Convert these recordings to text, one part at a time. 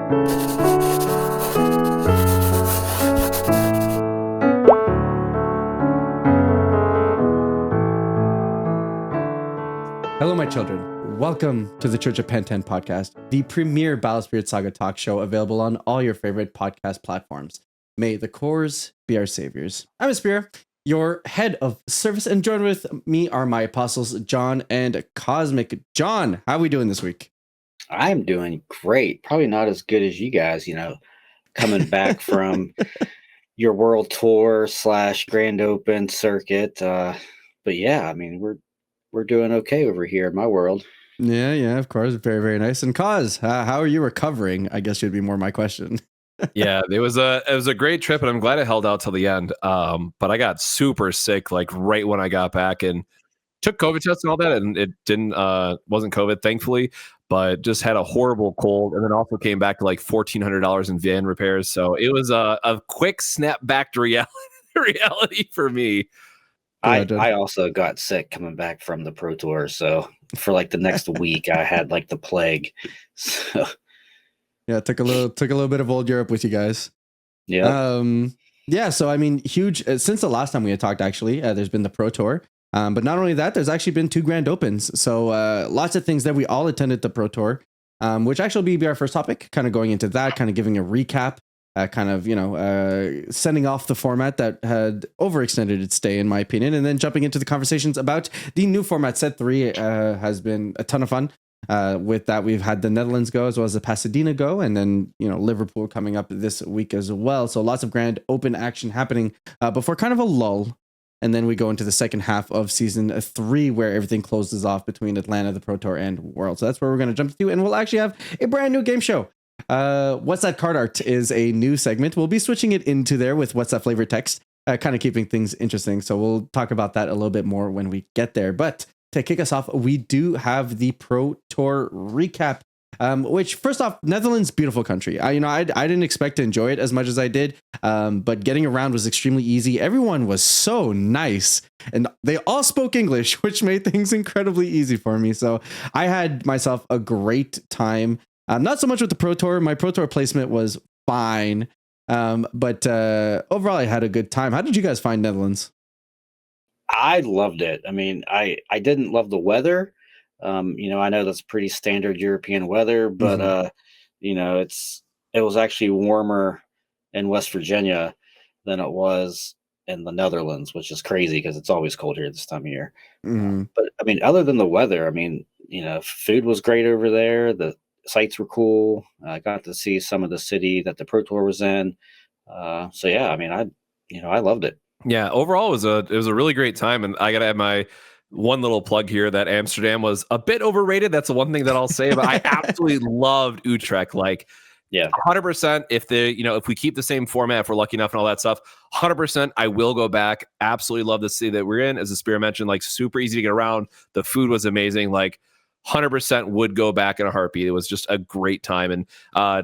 Hello, my children. Welcome to the Church of Pentan Podcast, the premier Battle Spirit Saga talk show available on all your favorite podcast platforms. May the cores be our saviors. I'm Espira, your head of service, and joined with me are my apostles, John and Cosmic. John, how are we doing this week? I'm doing great. Probably not as good as you guys, coming back from your world tour / Grand Open circuit. But yeah, I mean, we're doing okay over here in my world. Yeah, of course. Very, very nice. And Cos, how are you recovering? I guess should be more my question. Yeah, it was a great trip, and I'm glad it held out till the end. But I got super sick like right when I got back, and took COVID tests and all that, and it wasn't COVID, thankfully, but just had a horrible cold, and then also came back to like $1,400 in van repairs. So it was a quick snap back to reality for me. I also got sick coming back from the Pro Tour, so for like the next week I had like the plague. So yeah, took a little bit of old Europe with you guys. Yeah. So I mean, huge since the last time we had talked. Actually, there's been the Pro Tour, but not only that, there's actually been 2 Grand Opens. So lots of things that we all attended the Pro Tour, which actually will be our first topic. Kind of going into that, kind of giving a recap. Sending off the format that had overextended its stay, in my opinion, and then jumping into the conversations about the new format. Set 3 has been a ton of fun. With that, we've had the Netherlands go as well as the Pasadena go, and then Liverpool coming up this week as well. So lots of Grand Open action happening before kind of a lull, and then we go into the second half of season 3 where everything closes off between Atlanta, the Pro Tour, and World. So that's where we're going to jump to, and we'll actually have a brand new game show. What's That Card Art is a new segment. We'll be switching it into there with What's That Flavor Text, kind of keeping things interesting. So we'll talk about that a little bit more when we get there. But to kick us off, we do have the Pro Tour recap, which first off, Netherlands, beautiful country. I didn't expect to enjoy it as much as I did, but getting around was extremely easy. Everyone was so nice, and they all spoke English, which made things incredibly easy for me. So I had myself a great time. Not so much with the Pro Tour. My Pro Tour placement was fine. But overall, I had a good time. How did you guys find Netherlands? I loved it. I mean, I didn't love the weather. I know that's pretty standard European weather, but it was actually warmer in West Virginia than it was in the Netherlands, which is crazy because it's always cold here this time of year. But I mean, other than the weather, I mean, food was great over there. The sites were cool. I got to see some of the city that the Pro Tour was in. So yeah, I mean, I loved it. Yeah, overall it was a really great time, and I gotta have my one little plug here that Amsterdam was a bit overrated. That's the one thing that I'll say, but I absolutely loved Utrecht. Like, yeah, 100%. If we keep the same format, if we're lucky enough and all that stuff, 100%, I will go back. Absolutely love the city that we're in. As Espira mentioned, like super easy to get around. The food was amazing. Like, 100% would go back in a heartbeat. It was just a great time. And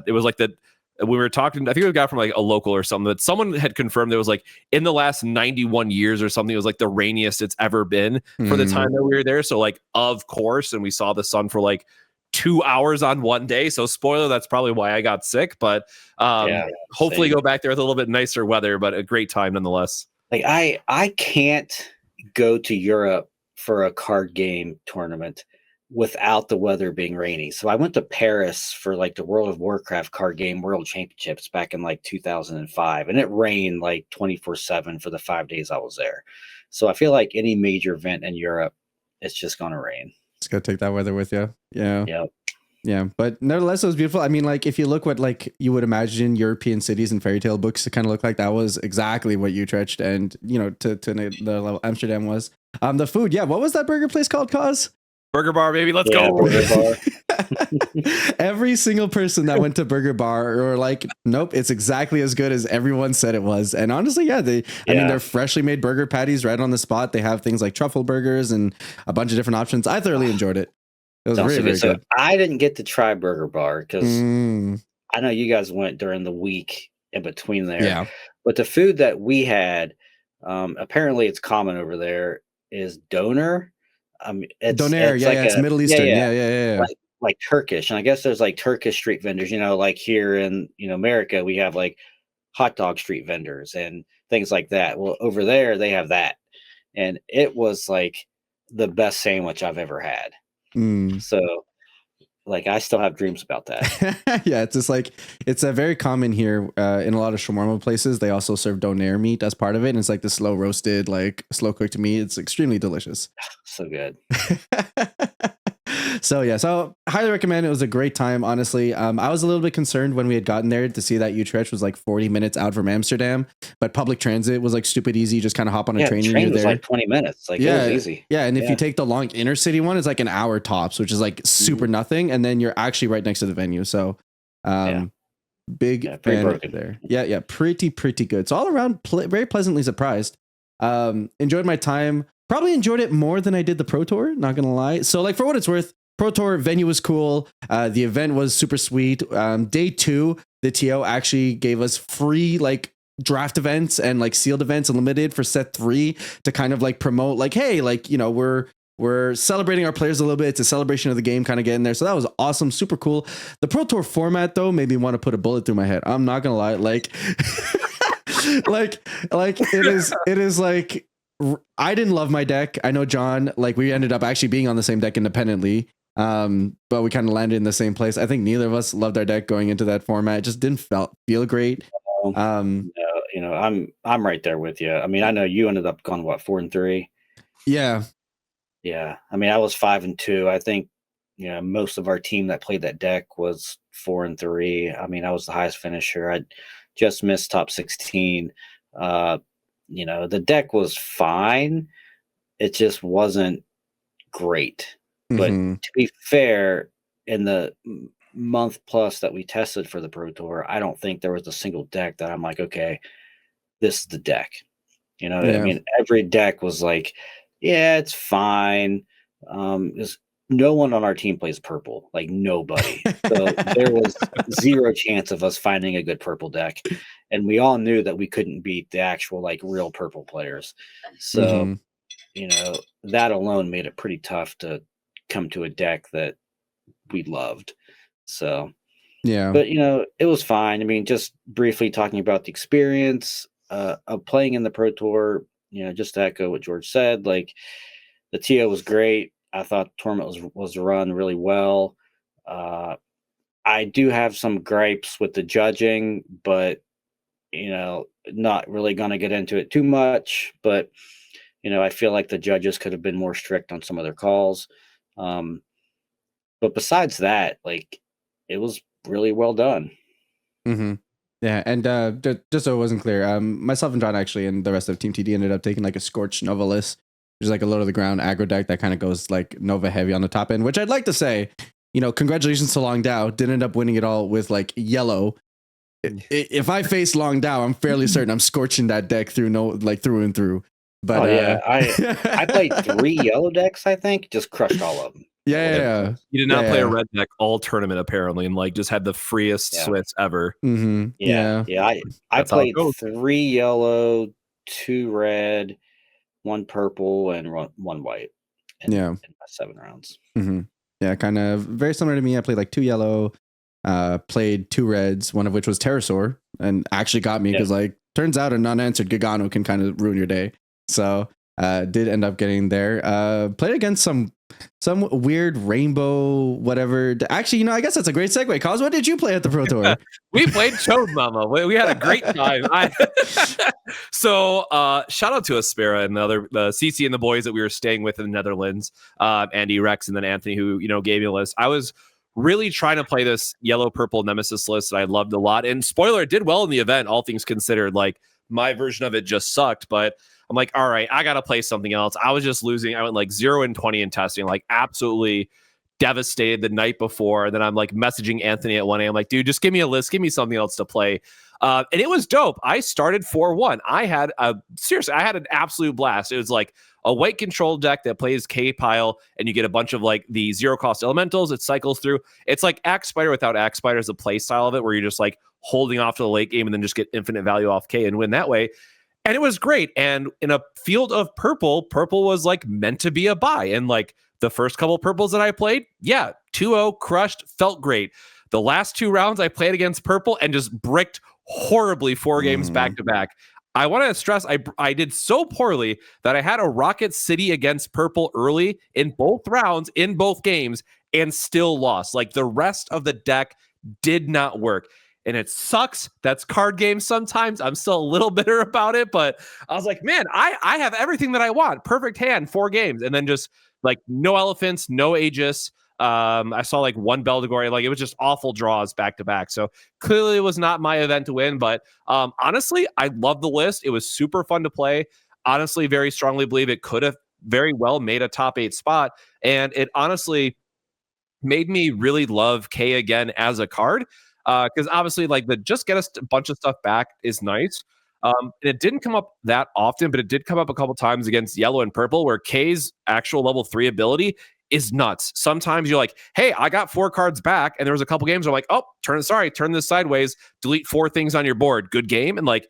it was like when we were talking, I think we got from like a local or something, that someone had confirmed it was like in the last 91 years or something, it was like the rainiest it's ever been for the time that we were there. So like, of course, and we saw the sun for like 2 hours on one day. So spoiler, that's probably why I got sick, but hopefully go back there with a little bit nicer weather, but a great time nonetheless. Like I can't go to Europe for a card game tournament without the weather being rainy. So I went to Paris for like the World of Warcraft card game World Championships back in like 2005, and it rained like 24/7 for the 5 days I was there. So I feel like any major event in Europe, it's just going to rain. It's going to take that weather with you. Yeah. Yep. Yeah, but nevertheless, it was beautiful. I mean, like, if you look what like you would imagine European cities and fairy tale books to kind of look like, that was exactly what Utrecht and to the level Amsterdam was. The food, yeah. What was that burger place called, Cos? Burger Bar, baby, let's go. Burger Bar. Every single person that went to Burger Bar were like, nope, it's exactly as good as everyone said it was. And honestly, I mean, they're freshly made burger patties right on the spot. They have things like truffle burgers and a bunch of different options. I thoroughly enjoyed it. It was really, really good. I didn't get to try Burger Bar because I know you guys went during the week in between there. Yeah. But the food that we had, apparently it's common over there, is doner. Doner, it's Middle Eastern. Yeah. like Turkish, and I guess there's like Turkish street vendors, like here in, America, we have like hot dog street vendors and things like that. Well, over there they have that. And it was like the best sandwich I've ever had. So like I still have dreams about that. Yeah, it's just like it's a very common here in a lot of shawarma places. They also serve doner meat as part of it, and it's like the slow roasted, like slow cooked meat. It's extremely delicious. So good. So highly recommend. It was a great time, honestly. I was a little bit concerned when we had gotten there to see that Utrecht was like 40 minutes out from Amsterdam, but public transit was like stupid easy. Just kind of hop on a train. The train was like 20 minutes. Like, it was easy. Yeah, and if you take the long inner city one, it's like an hour tops, which is like super nothing, and then you're actually right next to the venue. So big fan there. Yeah, pretty good. So all around, very pleasantly surprised. Enjoyed my time. Probably enjoyed it more than I did the Pro Tour, not gonna lie. So like, for what it's worth, Pro Tour venue was cool. The event was super sweet. Day 2, the TO actually gave us free like draft events and like sealed events and limited for set 3 to kind of like promote like, hey, like, we're celebrating our players a little bit. It's a celebration of the game, kind of getting there. So that was awesome. Super cool. The Pro Tour format though made me want to put a bullet through my head. I'm not gonna lie. Like, like it is like, I didn't love my deck. I know John, like we ended up actually being on the same deck independently. But we kind of landed in the same place. I think neither of us loved our deck going into that format. It just didn't feel great. I'm right there with you. I mean, I know you ended up going 4-3. Yeah. I mean, I was 5-2. I think, most of our team that played that deck was 4-3. I mean, I was the highest finisher. I just missed top 16. The deck was fine. It just wasn't great. But to be fair, in the month plus that we tested for the Pro Tour, I don't think there was a single deck that I'm like, okay, this is the deck. I mean, every deck was like, yeah, it's fine. No one on our team plays purple, like nobody. So there was zero chance of us finding a good purple deck. And we all knew that we couldn't beat the actual like real purple players. So, that alone made it pretty tough to come to a deck that we loved. So, but it was fine. I mean, just briefly talking about the experience of playing in the Pro Tour, just to echo what George said, like the TO was great. I thought the tournament was run really well. I do have some gripes with the judging, but not really going to get into it too much. But I feel like the judges could have been more strict on some of their calls. But besides that, like, it was really well done. Yeah, and just so it wasn't clear, myself and John actually and the rest of Team TD ended up taking like a Scorched Novelist, which is like a low to the ground aggro deck that kind of goes like Nova heavy on the top end, which I'd like to say, congratulations to Long Dao, didn't end up winning it all with like yellow. If I face Long Dao, I'm fairly certain I'm scorching that deck through and through. But I played 3 yellow decks, I think, just crushed all of them. Yeah. You did not play a red deck all tournament apparently, and like just had the freest switch ever. I played 3 yellow, 2 red, 1 purple, and 1 white. In my 7 rounds. Yeah, kind of very similar to me. I played like 2 yellow, played 2 reds, one of which was Pterosaur, and actually got me because like turns out an unanswered Gigano can kind of ruin your day. So did end up getting there. Played against some weird rainbow whatever. Actually, I guess that's a great segue. Cause what did you play at the Pro Tour? We played Chode Mama. We had a great time. So shout out to Espira and the CC and the boys that we were staying with in the Netherlands, Andy, Rex, and then Anthony, who gave me a list. I was really trying to play this yellow purple nemesis list that I loved a lot. And spoiler, it did well in the event, all things considered. Like my version of it just sucked, but I'm like, all right, I got to play something else. I was just losing. I went like 0-20 in testing, like absolutely devastated the night before. And then I'm like messaging Anthony at 1 a.m. like, dude, just give me a list. Give me something else to play. And it was dope. I started 4-1. I had an absolute blast. It was like a white control deck that plays K-Pile, and you get a bunch of like the 0-cost elementals. It cycles through. It's like Axe Spider without Axe Spider is the play style of it, where you're just like holding off to the late game and then just get infinite value off K and win that way. And it was great. And in a field of purple was like meant to be a buy. And like the first couple purples that I played, 2-0, crushed, felt great. The last 2 rounds I played against purple and just bricked horribly 4 games back to back. I want to stress I did so poorly that I had a Rocket City against purple early in both rounds, in both games, and still lost. Like the rest of the deck did not work. And it sucks. That's card games sometimes. I'm still a little bitter about it, but I was like, man, I have everything that I want. Perfect hand, 4 games. And then just like no elephants, no Aegis. I saw like 1 Beldegor. Like it was just awful draws back to back. So clearly it was not my event to win, but honestly, I love the list. It was super fun to play. Honestly, very strongly believe it could have very well made a top 8 spot. And it honestly made me really love K again as a card. Because obviously, like the just get us a bunch of stuff back is nice. And it didn't come up that often, but it did come up a couple times against yellow and purple, where K's actual level 3 ability is nuts. Sometimes you're like, hey, I got 4 cards back, and there was a couple games where I'm like, oh, turn this sideways, delete 4 things on your board, good game, and like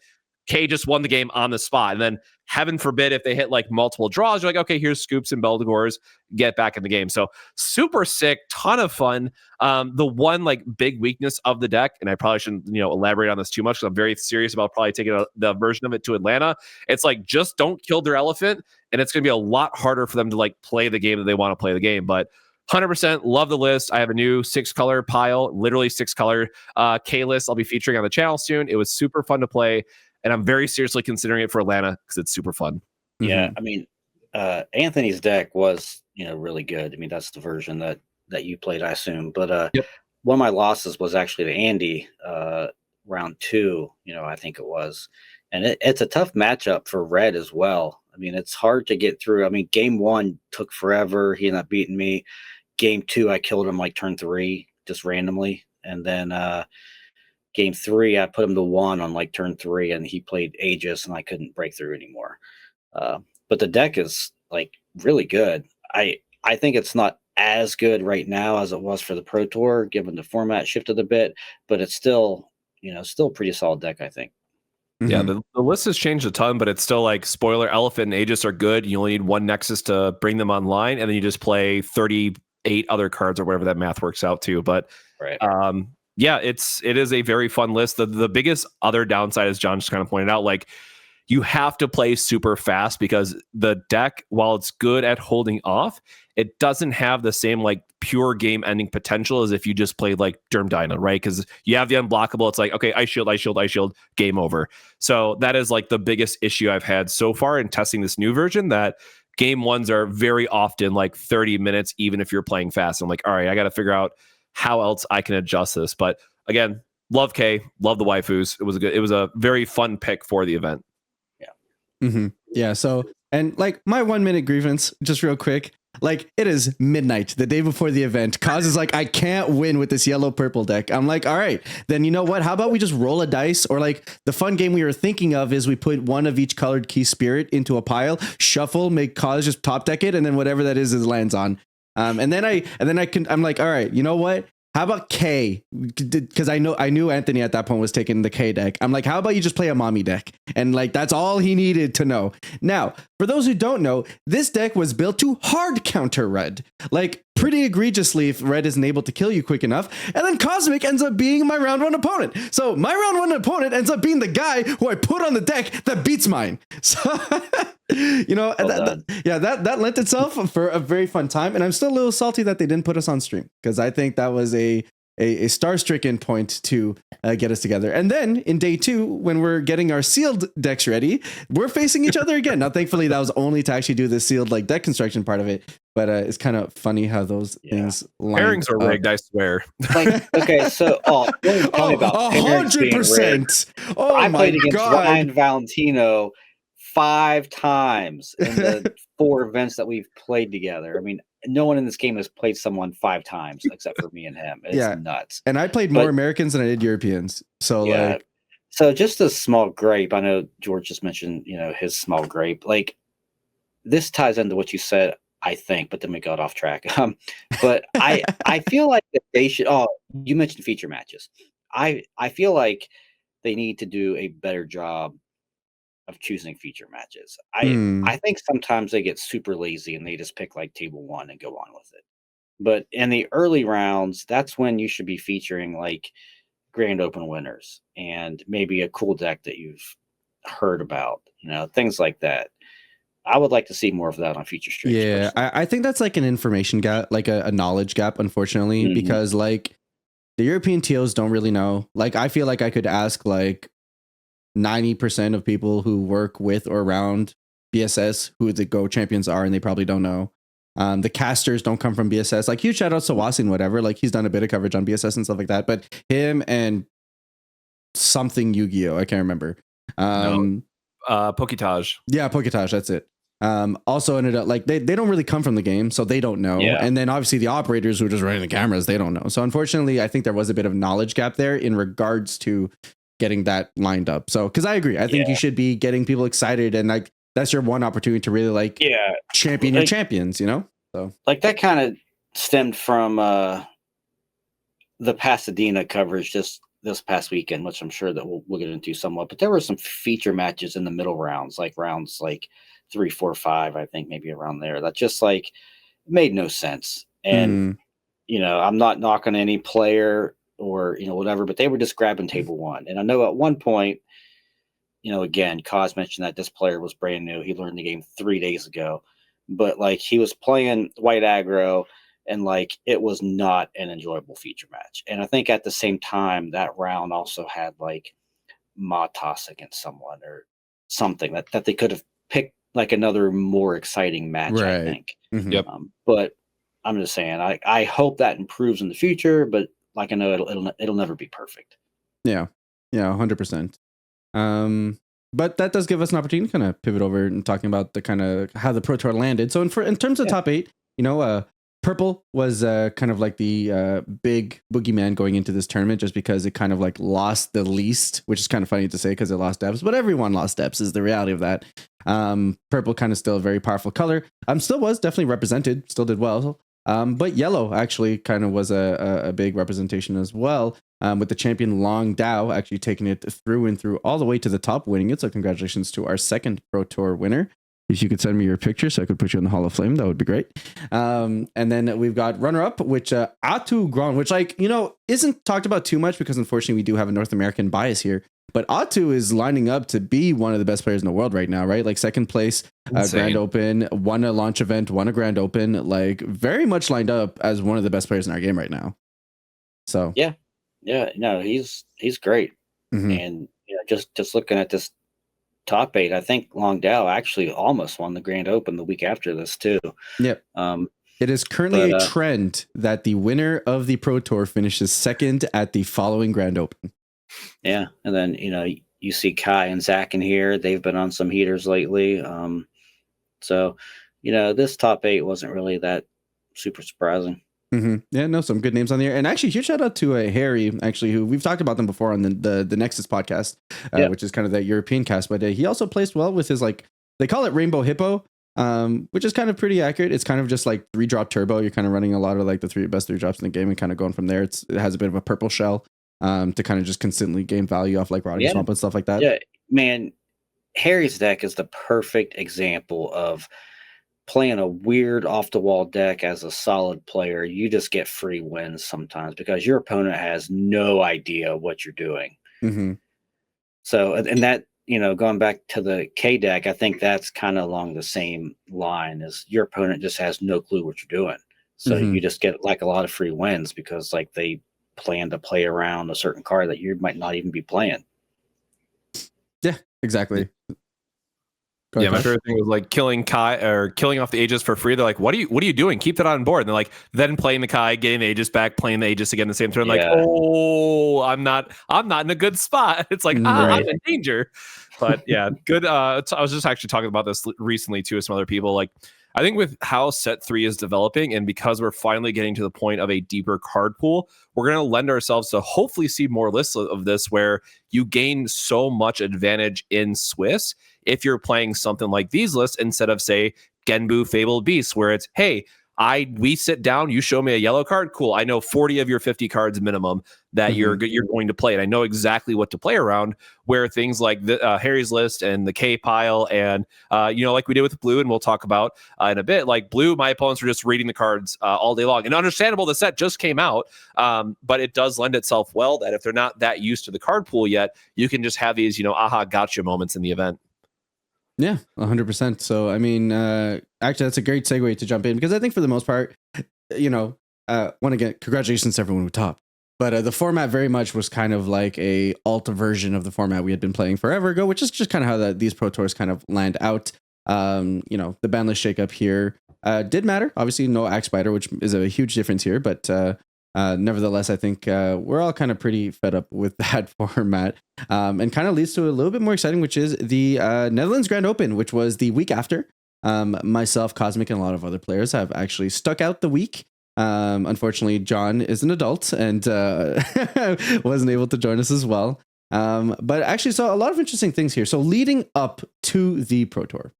K just won the game on the spot. And then heaven forbid if they hit like multiple draws, you're like, okay, here's Scoops and Beldegors, get back in the game. So super sick, ton of fun. The one like big weakness of the deck, and I probably shouldn't elaborate on this too much because I'm very serious about probably taking the version of it to Atlanta. It's like just don't kill their elephant, and it's going to be a lot harder for them to like play the game that they want to play the game. But 100% love the list. I have a new 6-color pile, literally 6-color K list I'll be featuring on the channel soon. It was super fun to play. And I'm very seriously considering it for Atlanta because it's super fun. Yeah, I mean, Anthony's deck was, really good. I mean, that's the version that you played, I assume. But one of my losses was actually to Andy, round 2. I think it was, and it's a tough matchup for Red as well. I mean, it's hard to get through. I mean, game 1 took forever. He ended up beating me. Game 2, I killed him like turn 3 just randomly, and then game 3, I put him to 1 on like turn 3, and he played Aegis, and I couldn't break through anymore. But the deck is like really good. I think it's not as good right now as it was for the Pro Tour, given the format shifted a bit, but it's still, still a pretty solid deck, I think. Yeah, the list has changed a ton, but it's still like spoiler, Elephant and Aegis are good. You only need 1 Nexus to bring them online, and then you just play 38 other cards or whatever that math works out to. But right. Yeah, it is a very fun list. The biggest other downside, as John just kind of pointed out, like you have to play super fast because the deck, while it's good at holding off, it doesn't have the same like pure game ending potential as if you just played like Derm Dyna, right? Because you have the unblockable. It's like, okay, ice shield, game over. So that is like the biggest issue I've had so far in testing this new version, that game 1s are very often like 30 minutes, even if you're playing fast. I'm like, all right, I got to figure out how else I can adjust this. But again, love K, love the waifus. It was a very fun pick for the event. Yeah. Yeah. So, and like my 1-minute grievance, just real quick, like it is midnight the day before the event. Cause is like, I can't win with this yellow purple deck. I'm like, all right, then you know what? How about we just roll a dice? Or like the fun game we were thinking of is we put 1 of each colored key spirit into a pile, shuffle, make Cause just top deck it, and then whatever that is lands on. I'm like, all right, you know what? How about K? Because I knew Anthony at that point was taking the K deck. I'm like, how about you just play a mommy deck? And like, that's all he needed to know. Now, for those who don't know, this deck was built to hard counter Red. Like pretty egregiously if Red isn't able to kill you quick enough. And then Cosmic ends up being my round 1 opponent. So my round 1 opponent ends up being the guy who I put on the deck that beats mine. So, that lent itself for a very fun time. And I'm still a little salty that they didn't put us on stream, because I think that was a star-stricken point to get us together. And then in day 2, when we're getting our sealed decks ready, we're facing each other again. Now, thankfully, that was only to actually do the sealed like deck construction part of it. But it's kind of funny how those things pairings are rigged, I swear. Like, okay, so tell me about 100%. Oh, I played against Ryan Valentino 5 times in the 4 events that we've played together. I mean, no one in this game has played someone 5 times except for me and him. It's nuts. And I played more Americans than I did Europeans. So so just a small gripe. I know George just mentioned, his small gripe. Like this ties into what you said, I think, but then we got off track. But I feel like that they should. Oh, you mentioned feature matches. I feel like they need to do a better job of choosing feature matches. I think sometimes they get super lazy and they just pick like table 1 and go on with it. But in the early rounds, that's when you should be featuring like Grand Open winners and maybe a cool deck that you've heard about, things like that. I would like to see more of that on feature streams. Yeah, I think that's like an information gap, like a knowledge gap, unfortunately, because like the European TOs don't really know. Like, I feel like I could ask like 90% of people who work with or around BSS who the Go champions are, and they probably don't know. The casters don't come from BSS. Like, huge shout out to Wasin, whatever. Like, he's done a bit of coverage on BSS and stuff like that. But him and something Yu-Gi-Oh, I can't remember. Poketage. Yeah, Poketage, that's it. Also ended up like they don't really come from the game, so they don't know. Yeah. And then obviously the operators who are just running the cameras, they don't know. So unfortunately, I think there was a bit of knowledge gap there in regards to getting that lined up. So because I agree, I think you should be getting people excited, and like that's your one opportunity to really like champion your champions, So like that kind of stemmed from the Pasadena coverage just this past weekend, which I'm sure that we'll get into somewhat. But there were some feature matches in the middle rounds like 3, 4, 5, I think maybe around there. That just like made no sense. And I'm not knocking any player or whatever, but they were just grabbing table one. And I know at one point, again, Kaz mentioned that this player was brand new. He learned the game 3 days ago, but like he was playing white aggro, and like it was not an enjoyable feature match. And I think at the same time, that round also had like Matas against someone or something that they could have picked like another more exciting match, right. I think. Mm-hmm. Yep. But I'm just saying, I hope that improves in the future, but like I know it'll never be perfect. Yeah, 100%. But that does give us an opportunity to kind of pivot over and talking about the kind of how the Pro Tour landed. So in terms of top 8, Purple was kind of like the big boogeyman going into this tournament, just because it kind of like lost the least, which is kind of funny to say because it lost depths, but everyone lost depths is the reality of that. Purple kind of still a very powerful color. Still was definitely represented, still did well. But yellow actually kind of was a big representation as well, with the champion Long Dao actually taking it through and through all the way to the top, winning it. So congratulations to our second Pro Tour winner. If you could send me your picture so I could put you in the Hall of Fame, that would be great. And then we've got runner-up, which Atu Gron, which isn't talked about too much because unfortunately we do have a North American bias here. But Atu is lining up to be one of the best players in the world right now, right? Like second place, Grand Open, won a launch event, won a Grand Open, like very much lined up as one of the best players in our game right now. So no, he's great. Mm-hmm. And just looking at this top 8, I think Long Dao actually almost won the Grand Open the week after this too. Yep. It is currently a trend that the winner of the Pro Tour finishes second at the following Grand Open. Yeah, and then you see Kai and Zach in here. They've been on some heaters lately. So this top 8 wasn't really that super surprising. Mm-hmm. Yeah, no, some good names on there. And actually, huge shout out to Harry, actually, who we've talked about them before on the Nexus podcast, which is kind of that European cast. But he also placed well with his, like, they call it Rainbow Hippo, which is kind of pretty accurate. It's kind of just like 3-drop turbo. You're kind of running a lot of like the best 3 drops in the game and kind of going from there. It has a bit of a purple shell to kind of just consistently gain value off like Rotting Swamp and stuff like that. Yeah, man, Harry's deck is the perfect example of playing a weird off the wall deck as a solid player. You just get free wins sometimes because your opponent has no idea what you're doing. Mm-hmm. So, and that, going back to the K deck, I think that's kind of along the same line as your opponent just has no clue what you're doing. So you just get like a lot of free wins because like they plan to play around a certain card that you might not even be playing. Yeah, exactly. Yeah, my favorite thing was like killing Kai or killing off the Aegis for free. They're like, what are you doing? Keep that on board. And they're like, then playing the Kai, getting the Aegis back, playing the Aegis again the same turn. Like, oh, I'm not in a good spot. It's like, I'm in danger. But yeah, good. I was just actually talking about this recently too with some other people. Like, I think with how set 3 is developing, and because we're finally getting to the point of a deeper card pool, we're going to lend ourselves to hopefully see more lists of this where you gain so much advantage in Swiss if you're playing something like these lists instead of, say, Genbu Fabled Beasts, where it's, hey, we sit down, you show me a yellow card, cool, I know 40 of your 50 cards minimum. that you're going to play. And I know exactly what to play around, where things like the Harry's List and the K pile and, like we did with blue, and we'll talk about in a bit, like blue, my opponents were just reading the cards all day long. And understandable, the set just came out, but it does lend itself well that if they're not that used to the card pool yet, you can just have these, aha, gotcha moments in the event. Yeah, 100%. So, I mean, actually, that's a great segue to jump in, because I think for the most part, want to get congratulations to everyone who topped. But the format very much was kind of like a alt version of the format we had been playing forever ago, which is just kind of how these Pro Tours kind of land out. The ban list shakeup here did matter. Obviously, no Axe Spider, which is a huge difference here. But nevertheless, I think we're all kind of pretty fed up with that format, and kind of leads to a little bit more exciting, which is the Netherlands Grand Open, which was the week after. Myself, Cosmic, and a lot of other players have actually stuck out the week. Unfortunately, John is an adult and wasn't able to join us as well. But actually saw a lot of interesting things here. So leading up to the Pro Tour,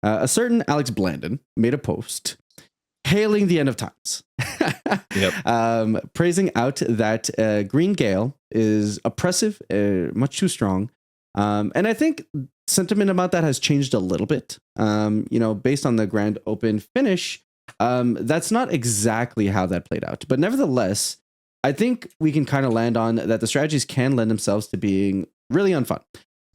a certain Alex Blandon made a post hailing the end of times. Yep. Praising out that Green Gale is oppressive, much too strong. And I think sentiment about that has changed a little bit. Based on the Grand Open finish, that's not exactly how that played out. But nevertheless, I think we can kind of land on that the strategies can lend themselves to being really unfun.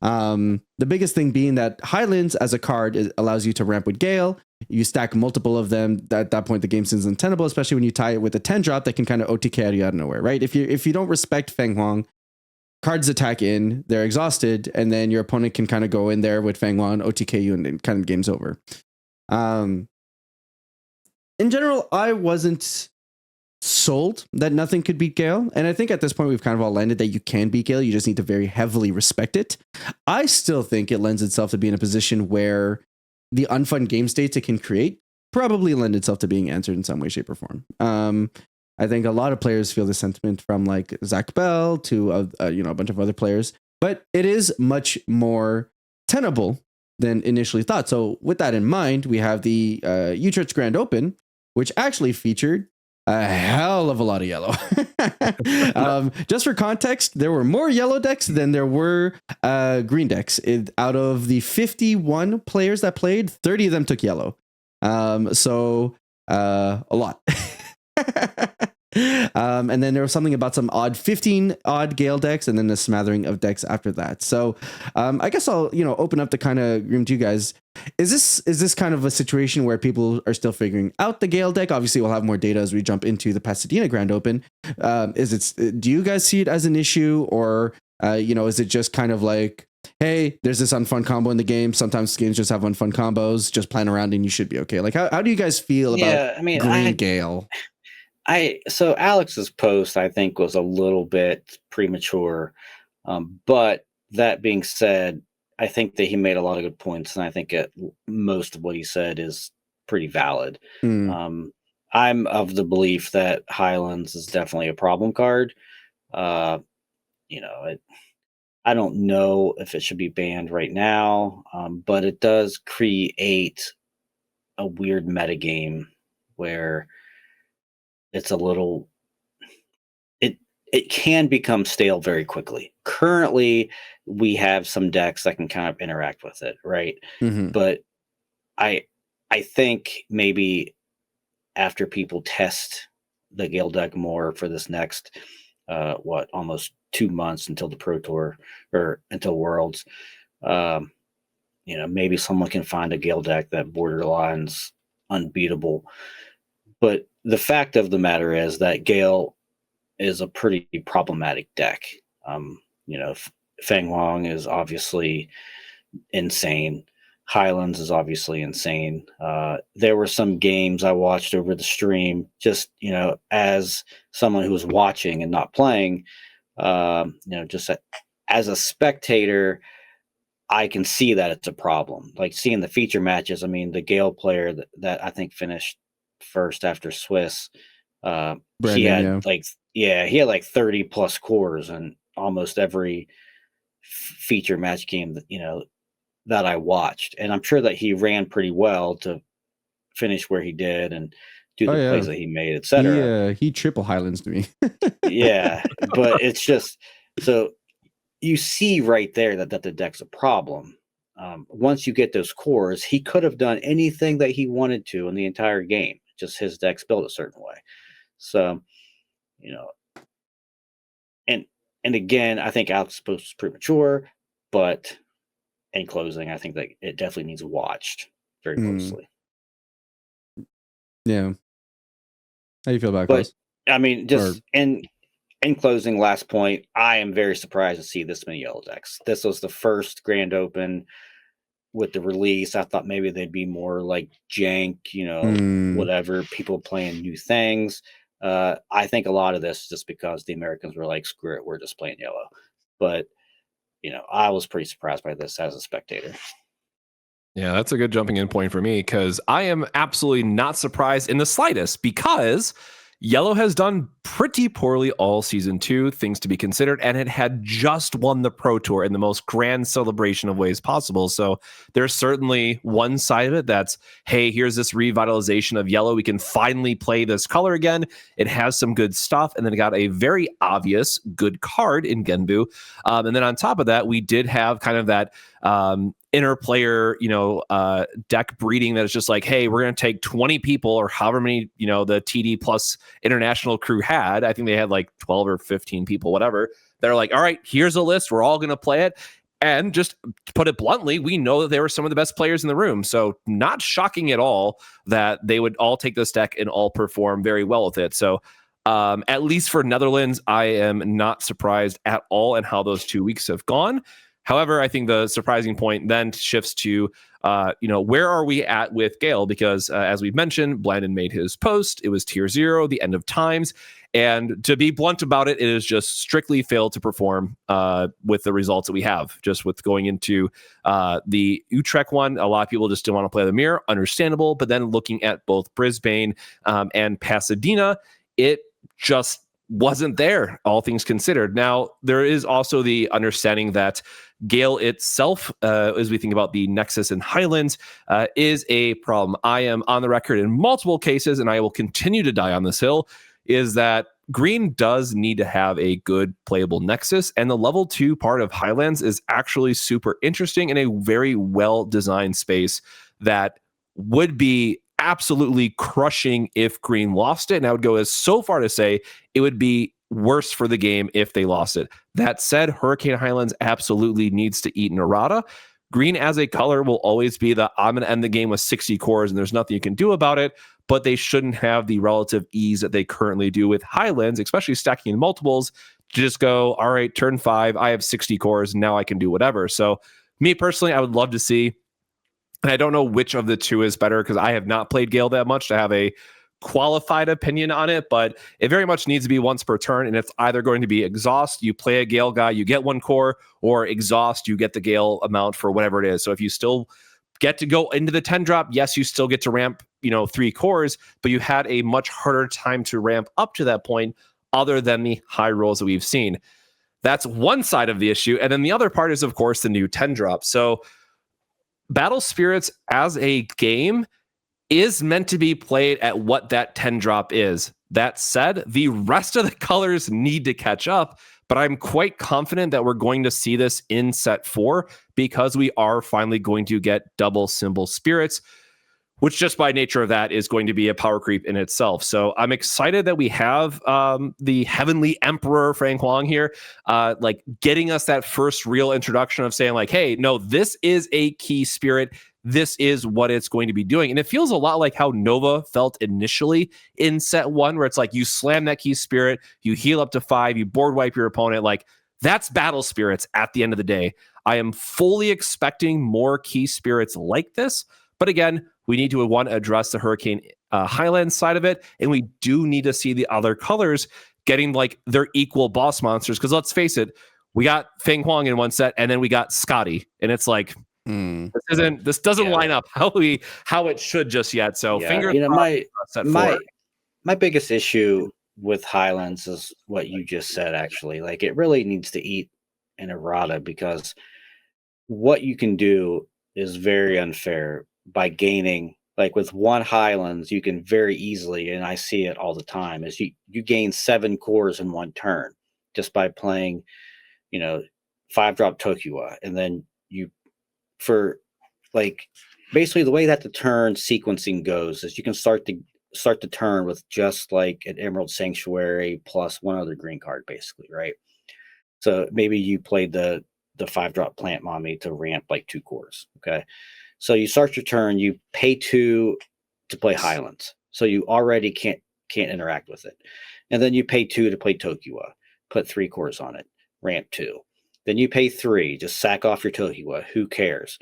The biggest thing being that Highlands as a card allows you to ramp with Gale. You stack multiple of them. At that point, the game seems untenable, especially when you tie it with a 10 drop that can kind of OTK you out of nowhere, right? If you don't respect Feng Huang, cards attack in, they're exhausted, and then your opponent can kind of go in there with Feng Huang, OTK you, and then kind of game's over. In general, I wasn't sold that nothing could beat Gale. And I think at this point, we've kind of all landed that you can beat Gale. You just need to very heavily respect it. I still think it lends itself to be in a position where the unfun game states it can create probably lend itself to being answered in some way, shape, or form. I think a lot of players feel the sentiment from like Zach Bell to a bunch of other players, but it is much more tenable than initially thought. So with that in mind, we have the Utrecht Grand Open, which actually featured a hell of a lot of yellow. Just for context, there were more yellow decks than there were green decks. Out of the 51 players that played, 30 of them took yellow. So a lot. And then there was something about some 15 odd Gale decks, and then a smattering of decks after that. So I guess I'll open up the kind of room to you guys. Is this kind of a situation where people are still figuring out the Gale deck? Obviously, we'll have more data as we jump into the Pasadena Grand Open. Do you guys see it as an issue, or is it just kind of like, hey, there's this unfun combo in the game. Sometimes games just have unfun combos. Just plan around and you should be okay. Like, how do you guys feel about Green Gale? So Alex's post, I think, was a little bit premature. But that being said, I think that he made a lot of good points, and I think most of what he said is pretty valid. I'm of the belief that Highlands is definitely a problem card. I don't know if it should be banned right now, but it does create a weird metagame where it's a little, it can become stale very quickly. Currently, we have some decks that can kind of interact with it, right? Mm-hmm. But I think maybe after people test the Gale deck more for this next, almost 2 months until the Pro Tour or until Worlds, maybe someone can find a Gale deck that borderlines unbeatable. But the fact of the matter is that Gale is a pretty problematic deck. Feng Huang is obviously insane. Highlands is obviously insane. There were some games I watched over the stream, just, as someone who was watching and not playing, just as a spectator, I can see that it's a problem. Like seeing the feature matches. I mean, the Gale player that I think finished first after Swiss, he had like 30 plus cores in almost every feature match game that I watched, and I'm sure that he ran pretty well to finish where he did and do the plays that he made, etc. He triple Highlands to me. Yeah, but it's just so you see right there that the deck's a problem. Once you get those cores, he could have done anything that he wanted to in the entire game. Just his deck's built a certain way. So, and again, I think Alex was premature, but in closing, I think that it definitely needs watched very closely. Yeah. How do you feel about it, But Klaus? I mean, just in closing, last point, I am very surprised to see this many yellow decks. This was the first Grand Open with the release. I thought maybe they'd be more like jank, whatever, people playing new things. I think a lot of this is just because the Americans were like, screw it, we're just playing yellow. But, I was pretty surprised by this as a spectator. Yeah, that's a good jumping in point for me because I am absolutely not surprised in the slightest because Yellow has done pretty poorly all season 2, things to be considered, and it had just won the Pro Tour in the most grand celebration of ways possible. So there's certainly one side of it that's, hey, here's this revitalization of Yellow. We can finally play this color again. It has some good stuff, and then it got a very obvious good card in Genbu. And then on top of that, we did have kind of that inner player, deck breeding that is just like, hey, we're going to take 20 people or however many, the TD plus international crew had. I think they had like 12 or 15 people, whatever. They're like, all right, here's a list. We're all going to play it. And just to put it bluntly, we know that they were some of the best players in the room. So not shocking at all that they would all take this deck and all perform very well with it. So at least for Netherlands, I am not surprised at all in how those 2 weeks have gone. However, I think the surprising point then shifts to, where are we at with Gale? Because as we've mentioned, Blandon made his post. It was tier 0, the end of times. And to be blunt about it, it has just strictly failed to perform with the results that we have. Just with going into the Utrecht one, a lot of people just didn't want to play the mirror. Understandable. But then looking at both Brisbane and Pasadena, it just wasn't there, all things considered. Now, there is also the understanding that Gale itself, as we think about the Nexus and Highlands, is a problem. I am on the record in multiple cases, and I will continue to die on this hill, is that Green does need to have a good playable Nexus, and the level 2 part of Highlands is actually super interesting in a very well-designed space that would be absolutely crushing if Green lost it. And I would go as so far to say it would be worse for the game if they lost it. That said, Hurricane Highlands absolutely needs to eat an errata. Green as a color will always be I'm going to end the game with 60 cores and there's nothing you can do about it, but they shouldn't have the relative ease that they currently do with Highlands, especially stacking in multiples, to just go, all right, turn 5, I have 60 cores, and now I can do whatever. So me personally, I would love to see, and I don't know which of the two is better because I have not played Gale that much to have a qualified opinion on it, but it very much needs to be once per turn, and it's either going to be exhaust, you play a Gale guy, you get 1 core, or exhaust, you get the Gale amount for whatever it is. So if you still get to go into the 10 drop, yes, you still get to ramp 3 cores, but you had a much harder time to ramp up to that point other than the high rolls that we've seen. That's one side of the issue, and then the other part is, of course, the new 10 drop. So Battle Spirits as a game is meant to be played at what that 10 drop is. That said, the rest of the colors need to catch up, but I'm quite confident that we're going to see this in set 4 because we are finally going to get double symbol spirits, which just by nature of that is going to be a power creep in itself. So I'm excited that we have the Heavenly Emperor Frank Huang here, getting us that first real introduction of saying like, hey, no, this is a key spirit. This is what it's going to be doing. And it feels a lot like how Nova felt initially in set 1, where it's like you slam that key spirit, you heal up to 5, you board wipe your opponent. Like that's battle spirits at the end of the day. I am fully expecting more key spirits like this. But again, we need to address the Hurricane Highlands side of it. And we do need to see the other colors getting like their equal boss monsters. Because let's face it, we got Feng Huang in one set and then we got Scotty. And it's like, this doesn't line up how it should just yet. So fingers my biggest issue with Highlands is what you just said, actually. Like it really needs to eat an errata because what you can do is very unfair by gaining like with one Highlands, you can very easily, and I see it all the time, is you gain 7 cores in one turn just by playing, 5-drop Tokiwa. And then for like, basically the way that the turn sequencing goes is you can start the turn with just like an Emerald Sanctuary plus one other green card, basically, right? So maybe you played the 5-drop Plant Mommy to ramp like 2 cores. Okay. So you start your turn, you pay 2 to play Highlands. So you already can't interact with it. And then you pay 2 to play Tokiwa, put 3 cores on it, ramp 2. Then you pay 3, just sack off your Tokiwa. Who cares?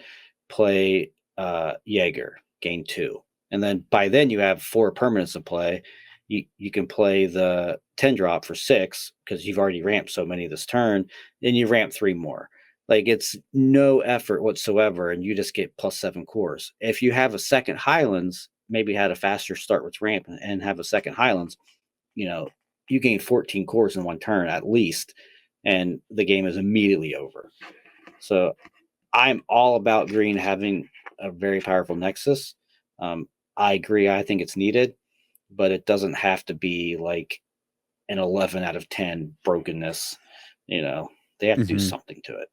Play Jaeger, gain 2. And then by then you have 4 permanents to play. You can play the 10-drop for 6 because you've already ramped so many this turn. Then you ramp 3 more. Like, it's no effort whatsoever, and you just get plus 7 cores. If you have a second Highlands, maybe had a faster start with ramp and have a second Highlands, you gain 14 cores in one turn at least, and the game is immediately over. So I'm all about green having a very powerful Nexus. I agree. I think it's needed, but it doesn't have to be like an 11 out of 10 brokenness. They have to do something to it.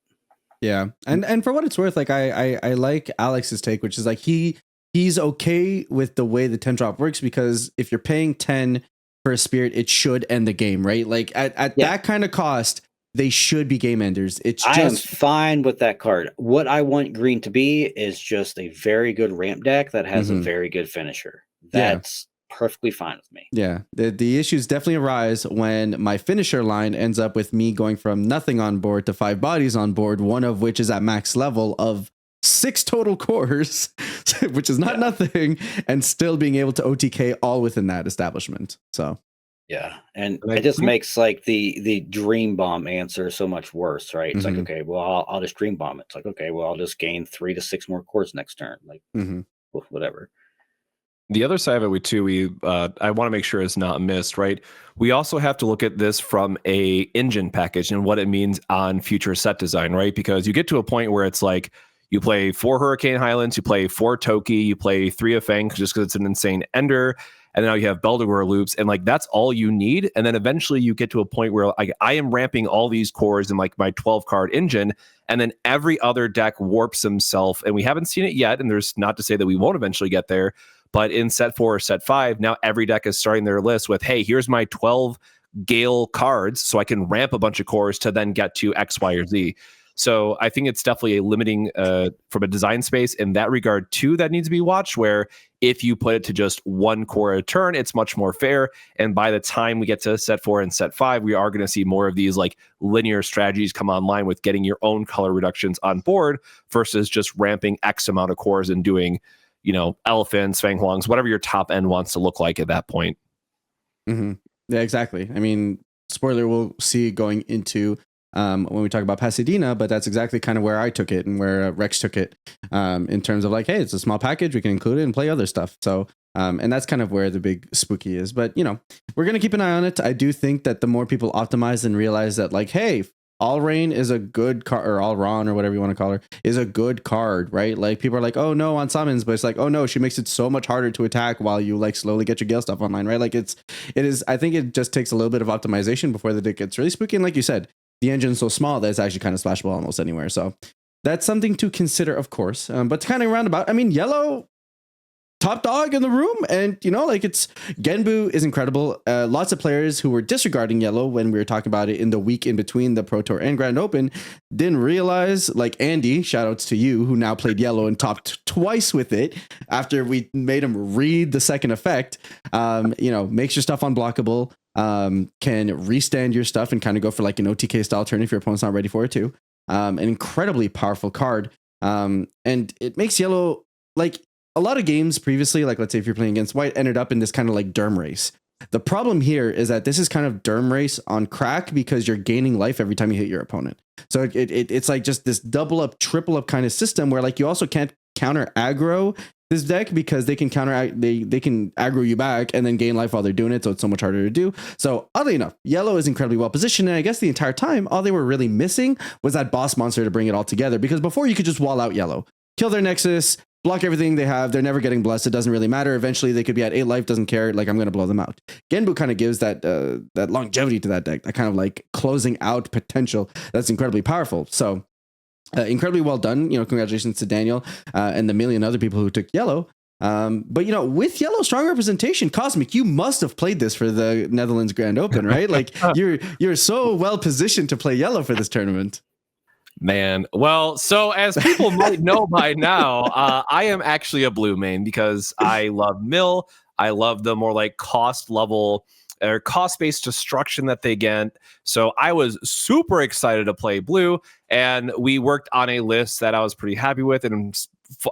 Yeah. And for what it's worth, like I like Alex's take, which is like he's okay with the way the 10-drop works, because if you're paying 10 for a spirit, it should end the game, right? Like at that kind of cost, they should be game enders. I am fine with that card. What I want green to be is just a very good ramp deck that has a very good finisher. That's perfectly fine with me. Yeah. The issues definitely arise when my finisher line ends up with me going from nothing on board to 5 bodies on board, one of which is at max level of 6 total cores, which is not nothing, and still being able to OTK all within that establishment. So yeah, and it just makes like the Dream Bomb answer so much worse, right? It's like, okay, well, I'll just Dream Bomb it. It's like, okay, well, I'll just gain 3 to 6 more cores next turn, like whatever. The other side of it, I want to make sure is not missed, right? We also have to look at this from a engine package and what it means on future set design, right? Because you get to a point where it's like you play 4 Hurricane Highlands, you play 4 Toki, you play 3 of Fang just because it's an insane ender, and now you have Beldegor loops, and like that's all you need. And then eventually you get to a point where I am ramping all these cores in like my 12-card engine, and then every other deck warps himself, and we haven't seen it yet, and there's not to say that we won't eventually get there. But in set 4 or set 5, now every deck is starting their list with, hey, here's my 12 Gale cards, so I can ramp a bunch of cores to then get to X, Y, or Z. So I think it's definitely a limiting from a design space in that regard too that needs to be watched, where if you put it to just 1 core a turn, it's much more fair. And by the time we get to set 4 and set 5, we are going to see more of these like linear strategies come online with getting your own color reductions on board versus just ramping X amount of cores and doing, elephants, Fang Huangs, whatever your top end wants to look like at that point. Yeah, exactly. I mean, spoiler, we'll see going into when we talk about Pasadena, but that's exactly kind of where I took it and where Rex took it in terms of like, hey, it's a small package. We can include it and play other stuff. So, and that's kind of where the big spooky is. But, we're going to keep an eye on it. I do think that the more people optimize and realize that like, hey, All Rain is a good card, or All Ron, or whatever you want to call her, is a good card, right? Like people are like, oh no, on summons, but it's like, oh no, she makes it so much harder to attack while you like slowly get your Gale stuff online, right? Like it is. I think it just takes a little bit of optimization before the deck gets really spooky. And like you said, the engine's so small that it's actually kind of splashable almost anywhere. So that's something to consider, of course. But to kind of roundabout, I mean, Yellow, top dog in the room, and it's Genbu is incredible. Lots of players who were disregarding Yellow when we were talking about it in the week in between the Pro Tour and Grand Open didn't realize, like Andy, shout outs to you, who now played Yellow and topped twice with it after we made him read the second effect. Makes your stuff unblockable, can restand your stuff and kind of go for like an OTK style turn if your opponent's not ready for it too. An incredibly powerful card, and it makes Yellow like a lot of games previously, like let's say if you're playing against White, ended up in this kind of like Derm race. The problem here is that this is kind of Derm race on crack because you're gaining life every time you hit your opponent. So it's like just this double up, triple up kind of system where like you also can't counter aggro this deck because they can they can aggro you back and then gain life while they're doing it. So it's so much harder to do. So oddly enough, Yellow is incredibly well positioned. And I guess the entire time, all they were really missing was that boss monster to bring it all together, because before you could just wall out Yellow, kill their Nexus, block everything they have. They're never getting blessed. It doesn't really matter. Eventually they could be at 8 life, doesn't care. Like, I'm going to blow them out. Genbu kind of gives that longevity to that deck, that kind of like closing out potential. That's incredibly powerful. So incredibly well done. Congratulations to Daniel and the million other people who took yellow. But with yellow strong representation, Cosmic, you must have played this for the Netherlands Grand Open, right? Like you're so well positioned to play yellow for this tournament. Man, well, so as people might know by now, I am actually a blue main because I love mill. I love the more like cost level or cost-based destruction that they get. So I was super excited to play blue, and we worked on a list that I was pretty happy with. And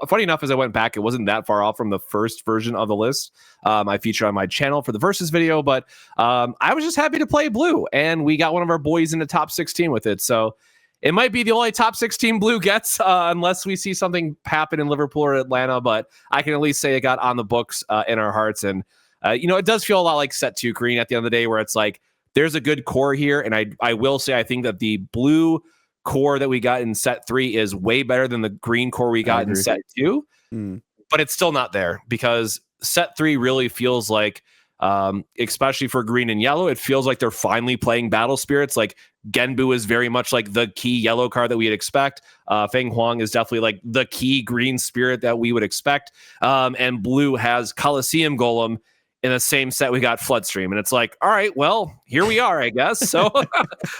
funny enough, as I went back, it wasn't that far off from the first version of the list I featured on my channel for the Versus video, but I was just happy to play blue, and we got one of our boys in the top 16 with it. So it might be the only top 16 blue gets unless we see something happen in Liverpool or Atlanta, but I can at least say it got on the books in our hearts. And it does feel a lot like set 2 green at the end of the day, where it's like there's a good core here. And I will say I think that the blue core that we got in set 3 is way better than the green core we got in set 2. But it's still not there because set 3 really feels like, especially for green and yellow, it feels like they're finally playing battle spirits. Like Genbu is very much like the key yellow card that we'd expect. Feng Huang is definitely like the key green spirit that we would expect. And blue has Colosseum Golem in the same set we got Floodstream. And it's like, all right, well, here we are, I guess. So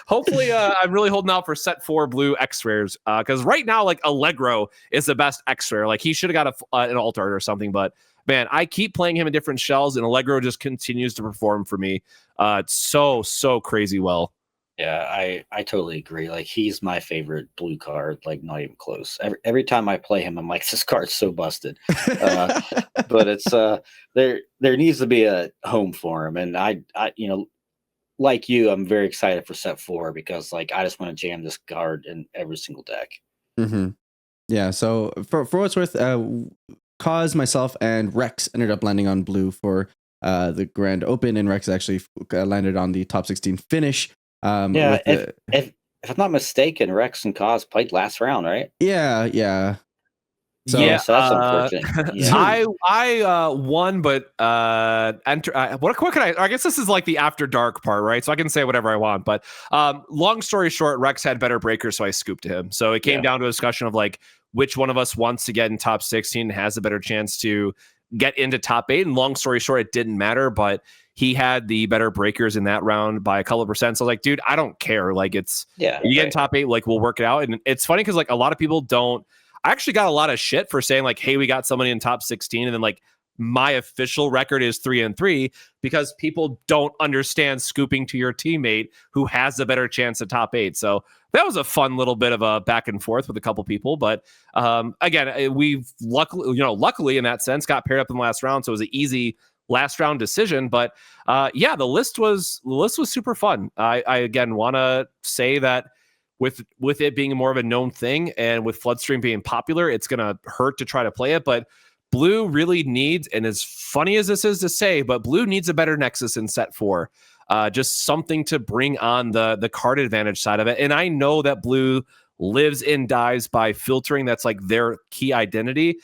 hopefully I'm really holding out for set 4 blue X rares. Because right now, like Allegro is the best X rare. Like he should have got an alt art or something, but man, I keep playing him in different shells, and Allegro just continues to perform for me. It's so crazy well. Yeah, I totally agree. Like he's my favorite blue card, like not even close. Every time I play him, I'm like, this card's so busted. But it's there needs to be a home for him, and I like you, I'm very excited for set 4 because like I just want to jam this card in every single deck. Mm-hmm. Yeah. So for what's worth, Cause, myself, and Rex ended up landing on blue for the Grand Open, and Rex actually landed on the top 16 finish. If I'm not mistaken, Rex and Cause played last round, right? Yeah. So, so that's unfortunate. Yeah. I won, but what can I guess this is like the after dark part, right? So I can say whatever I want. But long story short, Rex had better breakers, so I scooped him. So it came down to a discussion of like which one of us wants to get in top 16 and has a better chance to get into top 8. And long story short, it didn't matter, but he had the better breakers in that round by a couple of percent. So I was like, dude, I don't care. Like you get in top 8, like we'll work it out. And it's funny because like a lot of people don't. I actually got a lot of shit for saying like, hey, we got somebody in top 16. And then like my official record is 3-3 because people don't understand scooping to your teammate who has a better chance at top 8. So that was a fun little bit of a back and forth with a couple people. But again, we've luckily in that sense got paired up in the last round. So it was an easy last round decision. But the list was super fun. I again want to say that with it being more of a known thing and with Floodstream being popular, it's going to hurt to try to play it. But blue really needs, and as funny as this is to say, but blue needs a better Nexus in set 4. Just something to bring on the card advantage side of it. And I know that blue lives and dies by filtering. That's like their key identity.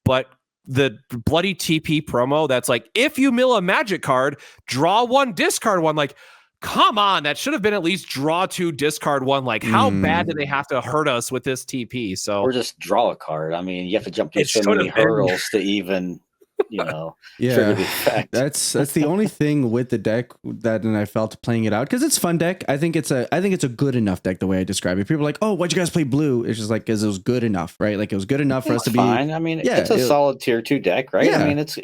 But the bloody TP promo that's like, if you mill a magic card, draw 1, discard 1, like, come on, that should have been at least draw 2, discard 1. Like, how bad do they have to hurt us with this TP? So, or just draw a card. I mean, you have to jump through so many hurdles to even, trigger the effect. That's the only thing with the deck that, and I felt playing it out because it's a fun deck. I think it's a good enough deck the way I describe it. People are like, oh, why'd you guys play blue? It's just like because it was good enough, right? Like it was good enough for us to be fine. I mean, it's a solid tier 2 deck, right? Yeah. I mean, it's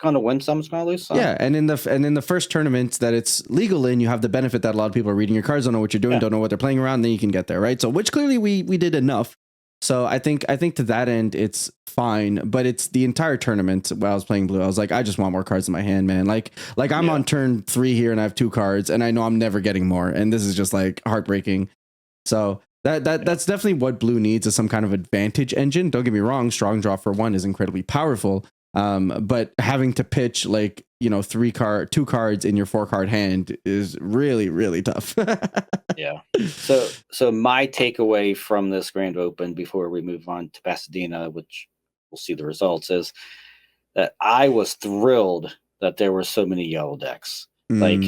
going to win some, it's going to lose some. Yeah, and in the first tournament that it's legal in, you have the benefit that a lot of people are reading your cards, don't know what you're doing, don't know what they're playing around, then you can get there, right? So which clearly we did enough. So I think to that end it's fine, but it's the entire tournament while I was playing blue, I was like, I just want more cards in my hand, man. Like I'm on turn 3 here and I have 2 cards and I know I'm never getting more, and this is just like heartbreaking. So that's definitely what blue needs, is some kind of advantage engine. Don't get me wrong, strong draw for 1 is incredibly powerful. But having to pitch like 2 cards in your 4 card hand is really, really tough. Yeah. So my takeaway from this Grand Open before we move on to Pasadena, which we'll see the results, is that I was thrilled that there were so many yellow decks. Like,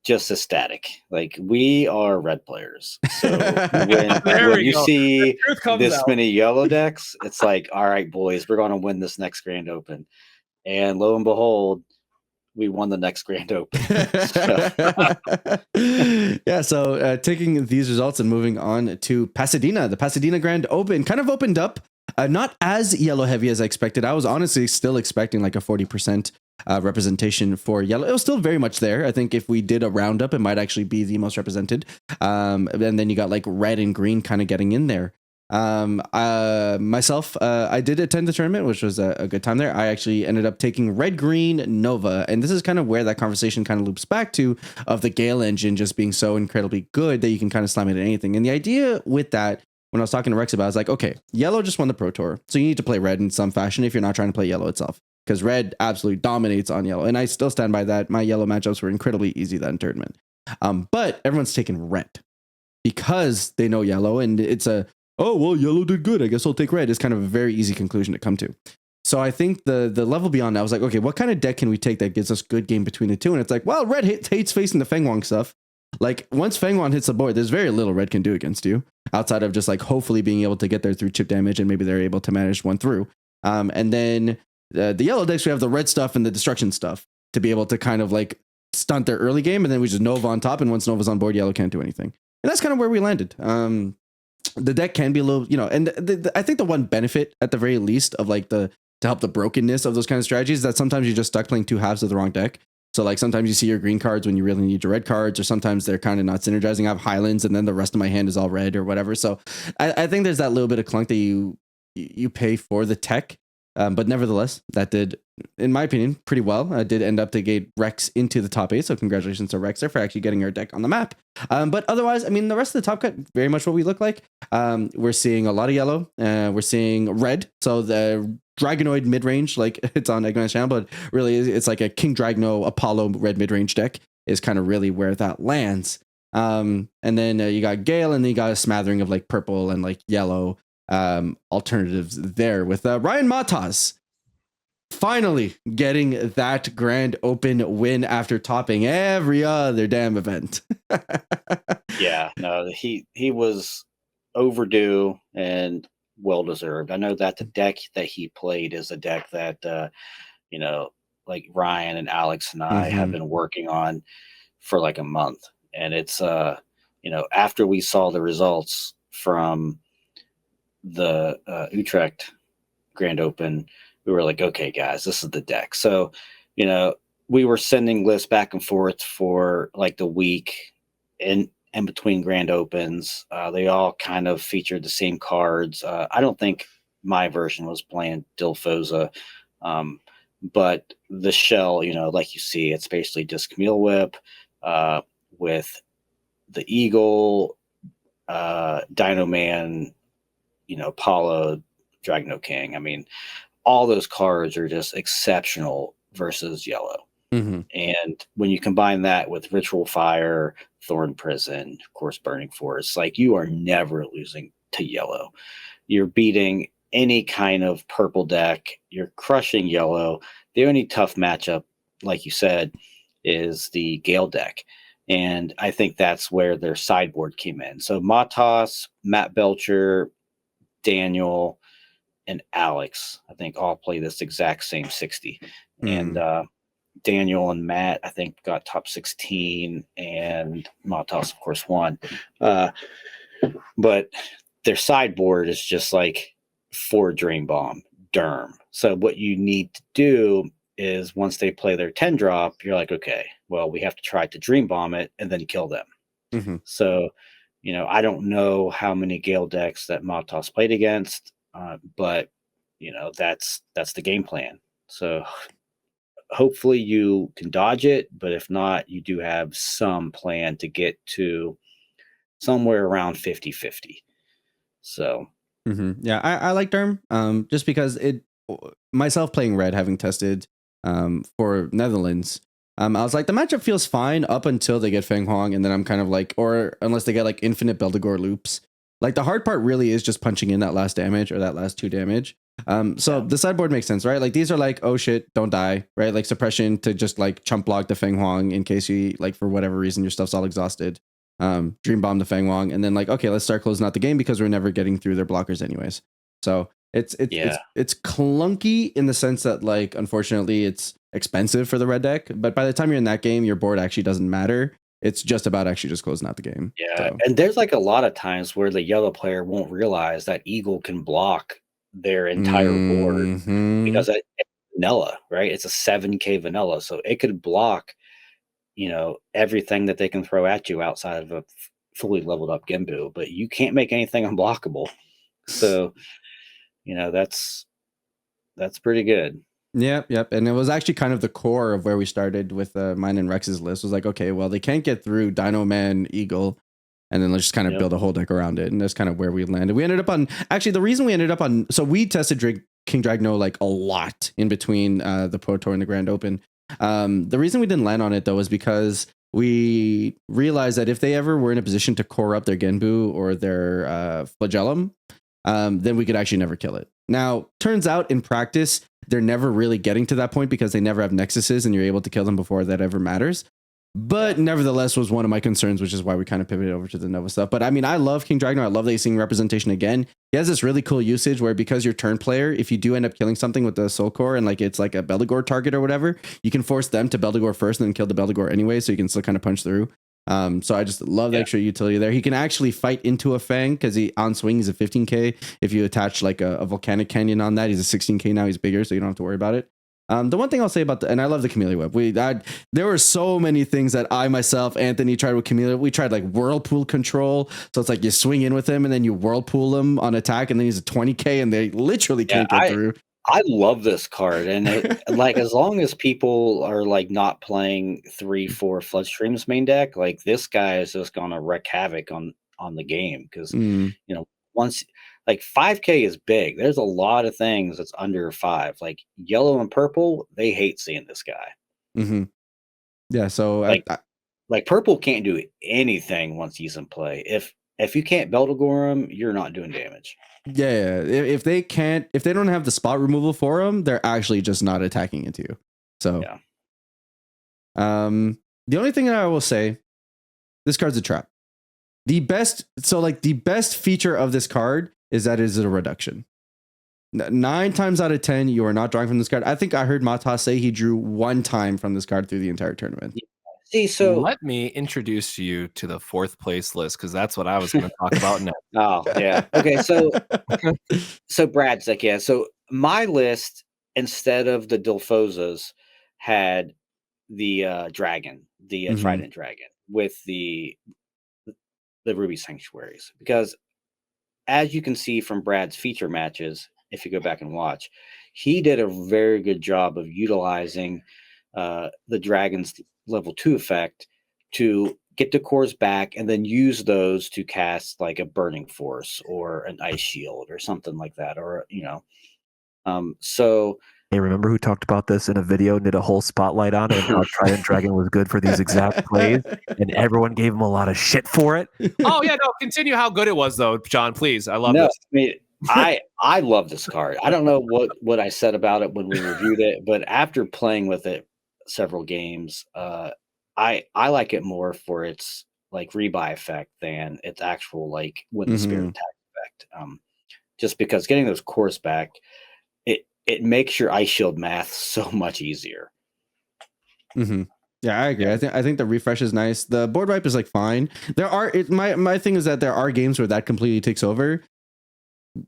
just ecstatic. Like, we are red players. So when you see this many yellow decks, it's like, all right, boys, we're going to win this next Grand Open. And lo and behold, we won the next Grand Open. So taking these results and moving on to Pasadena, the Pasadena Grand Open kind of opened up, not as yellow heavy as I expected. I was honestly still expecting like a 40% representation for yellow. It was still very much there. I think if we did a roundup, it might actually be the most represented. And then you got like red and green kind of getting in there. Myself, I did attend the tournament, which was a good time there. I actually ended up taking red, green, Nova. And this is kind of where that conversation kind of loops back to, of the Gale engine just being so incredibly good that you can kind of slam it at anything. And the idea with that, when I was talking to Rex about it, I was like, okay, yellow just won the Pro Tour, so you need to play red in some fashion if you're not trying to play yellow itself, because red absolutely dominates on yellow. And I still stand by that. My yellow matchups were incredibly easy that tournament. But everyone's taking red because they know yellow, and it's a, oh, well, yellow did good, I guess I'll take red, is kind of a very easy conclusion to come to. So I think the level beyond that, I was like, okay, what kind of deck can we take that gives us good game between the two? And it's like, well, red hates facing the Feng Wang stuff. Like, once Feng Wang hits the board, there's very little red can do against you, outside of just like hopefully being able to get there through chip damage, and maybe they're able to manage one through. And then the yellow decks, we have the red stuff and the destruction stuff to be able to kind of like stunt their early game, and then we just Nova on top, and once Nova's on board, yellow can't do anything. And that's kind of where we landed. The deck can be a little, and I think the one benefit at the very least of like to help the brokenness of those kind of strategies is that sometimes you're just stuck playing two halves of the wrong deck. So like sometimes you see your green cards when you really need your red cards, or sometimes they're kind of not synergizing. I have Highlands and then the rest of my hand is all red or whatever. So I think there's that little bit of clunk that you pay for the tech. But nevertheless, that did, in my opinion, pretty well. I did end up to get Rex into the top 8. So congratulations to Rex there for actually getting our deck on the map. But otherwise, I mean, the rest of the top cut, very much what we look like. We're seeing a lot of yellow. We're seeing red. So the Dragonoid mid-range, like it's on Eggman's channel, but really it's like a King Dragno Apollo red mid-range deck is kind of really where that lands. And then you got Gale, and then you got a smattering of like purple and like yellow alternatives there, with Ryan Matas finally getting that Grand Open win after topping every other damn event. Yeah, no, he was overdue and well deserved. I know that the deck that he played is a deck that like Ryan and Alex and I have been working on for like a month, and it's after we saw the results from the Utrecht Grand Open, we were like, okay, guys, this is the deck. So, we were sending lists back and forth for like the week in between Grand Opens. They all kind of featured the same cards. I don't think my version was playing Dilfoza, but the shell, like you see, it's basically just Camille Whip with the Eagle, Dino Man, Apollo, Dragno King. I mean, all those cards are just exceptional versus yellow. And when you combine that with Ritual Fire, Thorn Prison, of course, Burning Forest, like you are never losing to yellow. You're beating any kind of purple deck. You're crushing yellow. The only tough matchup, like you said, is the Gale deck. And I think that's where their sideboard came in. So Matas, Matt Belcher, Daniel, and Alex, I think all play this exact same 60. And Daniel and Matt, I think, got top 16, and Matas, of course, won. But their sideboard is just like for Dream Bomb, Derm. So what you need to do is once they play their 10 drop, you're like, okay, well, we have to try to Dream Bomb it and then kill them. So, I don't know how many Gale decks that Matas played against, but, that's the game plan. So hopefully you can dodge it, but if not, you do have some plan to get to somewhere around 50-50. So yeah, I like Derm just because myself playing red, having tested for Netherlands, I was like, the matchup feels fine up until they get Feng Huang, and then I'm kind of like, or unless they get like infinite Beldegor loops. Like the hard part really is just punching in that last damage or that last 2 damage. So the sideboard makes sense, right? Like these are like, oh shit, don't die, right? Like suppression to just like chump block the Feng Huang in case you like for whatever reason your stuff's all exhausted. Dream bomb the Feng Huang, and then like, okay, let's start closing out the game because we're never getting through their blockers anyways. So it's clunky in the sense that like unfortunately it's expensive for the red deck, but by the time you're in that game, your board actually doesn't matter. It's just about actually just closing out the game. Yeah, So. and there's like a lot of times where the yellow player won't realize that Eagle can block their entire board because it's vanilla, right? It's a 7K vanilla, so it could block, everything that they can throw at you outside of a fully leveled up Genbu, but you can't make anything unblockable. So, that's pretty good. Yep. And it was actually kind of the core of where we started with mine and Rex's list. Was like, okay, well, they can't get through Dino Man, Eagle, and then let's just kind of build a whole deck around it. And that's kind of where we landed. We ended up on, actually, the reason we ended up on, so we tested King Dragno like a lot in between the Pro Tour and the Grand Open. The reason we didn't land on it, though, was because we realized that if they ever were in a position to core up their Genbu or their Flagellum, then we could actually never kill it. Now, turns out in practice, they're never really getting to that point because they never have nexuses and you're able to kill them before that ever matters. But nevertheless was one of my concerns, which is why we kind of pivoted over to the Nova stuff. But I mean, I love King Dragno. I love that he's seeing representation again. He has this really cool usage where because you're turn player, if you do end up killing something with the Soul Core and like it's like a Beldegor target or whatever, you can force them to Beldegor first and then kill the Beldegor anyway, so you can still kind of punch through. So I just love the extra utility there. He can actually fight into a Fang because he on swing he's a 15K. If you attach like a volcanic canyon on that, he's a 16K now. He's bigger, so you don't have to worry about it. The one thing I'll say about and I love the Chameleon Web. There were so many things that I myself, Anthony, tried with Chameleon. We tried like whirlpool control, so it's like you swing in with him and then you whirlpool him on attack, and then he's a 20K and they literally can't get through. I love this card, and like as long as people are like not playing 3-4 Floodstreams main deck, like this guy is just gonna wreak havoc on the game because once like 5K is big. There's a lot of things that's under 5. Like yellow and purple, they hate seeing this guy. Yeah, so like purple can't do anything once he's in play. If you can't Beldegor him, you're not doing damage. Yeah. If they don't have the spot removal for them, they're actually just not attacking into you. So, the only thing that I will say, this card's a trap. The best feature of this card is that it is a reduction. 9 times out of 10, you are not drawing from this card. I think I heard Mata say he drew 1 time from this card through the entire tournament. See, so let me introduce you to the 4th place list because that's what I was going to talk about next. Oh, yeah. Okay, so Brad's like, yeah. So my list, instead of the Dilfozas, had the dragon, the Trident Dragon, with the Ruby Sanctuaries. Because as you can see from Brad's feature matches, if you go back and watch, he did a very good job of utilizing the dragon's level 2 effect to get the cores back and then use those to cast like a burning force or an ice shield or something like that, or so hey, remember who talked about this in a video and did a whole spotlight on it and how Trident Dragon was good for these exact plays and everyone gave him a lot of shit for it? Oh yeah, no, continue how good it was though, John, please. I love this. I mean, I love this card. I don't know what I said about it when we reviewed it, but after playing with it several games, I like it more for its like rebuy effect than its actual like with the spirit attack effect. Just because getting those cores back, it makes your ice shield math so much easier. Yeah, I agree. I think the refresh is nice. The board wipe is like fine. My thing is that there are games where that completely takes over.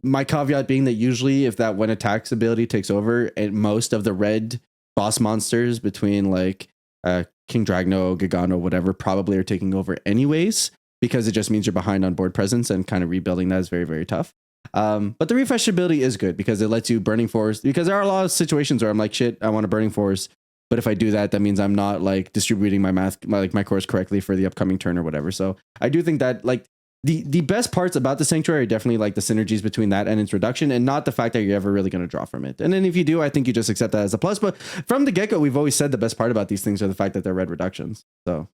My caveat being that usually if that when attacks ability takes over, and most of the red boss monsters between like King Dragno, Gigano, whatever, probably are taking over anyways, because it just means you're behind on board presence, and kind of rebuilding that is very, very tough. But the refresh ability is good because it lets you Burning Force, because there are a lot of situations where I'm like, shit, I want a Burning Force, but if I do that, that means I'm not like distributing my cores correctly for the upcoming turn or whatever. So I do think that like the best parts about the Sanctuary are definitely like the synergies between that and its reduction, and not the fact that you're ever really going to draw from it. And then if you do, I think you just accept that as a plus. But from the get-go, we've always said the best part about these things are the fact that they're red reductions. So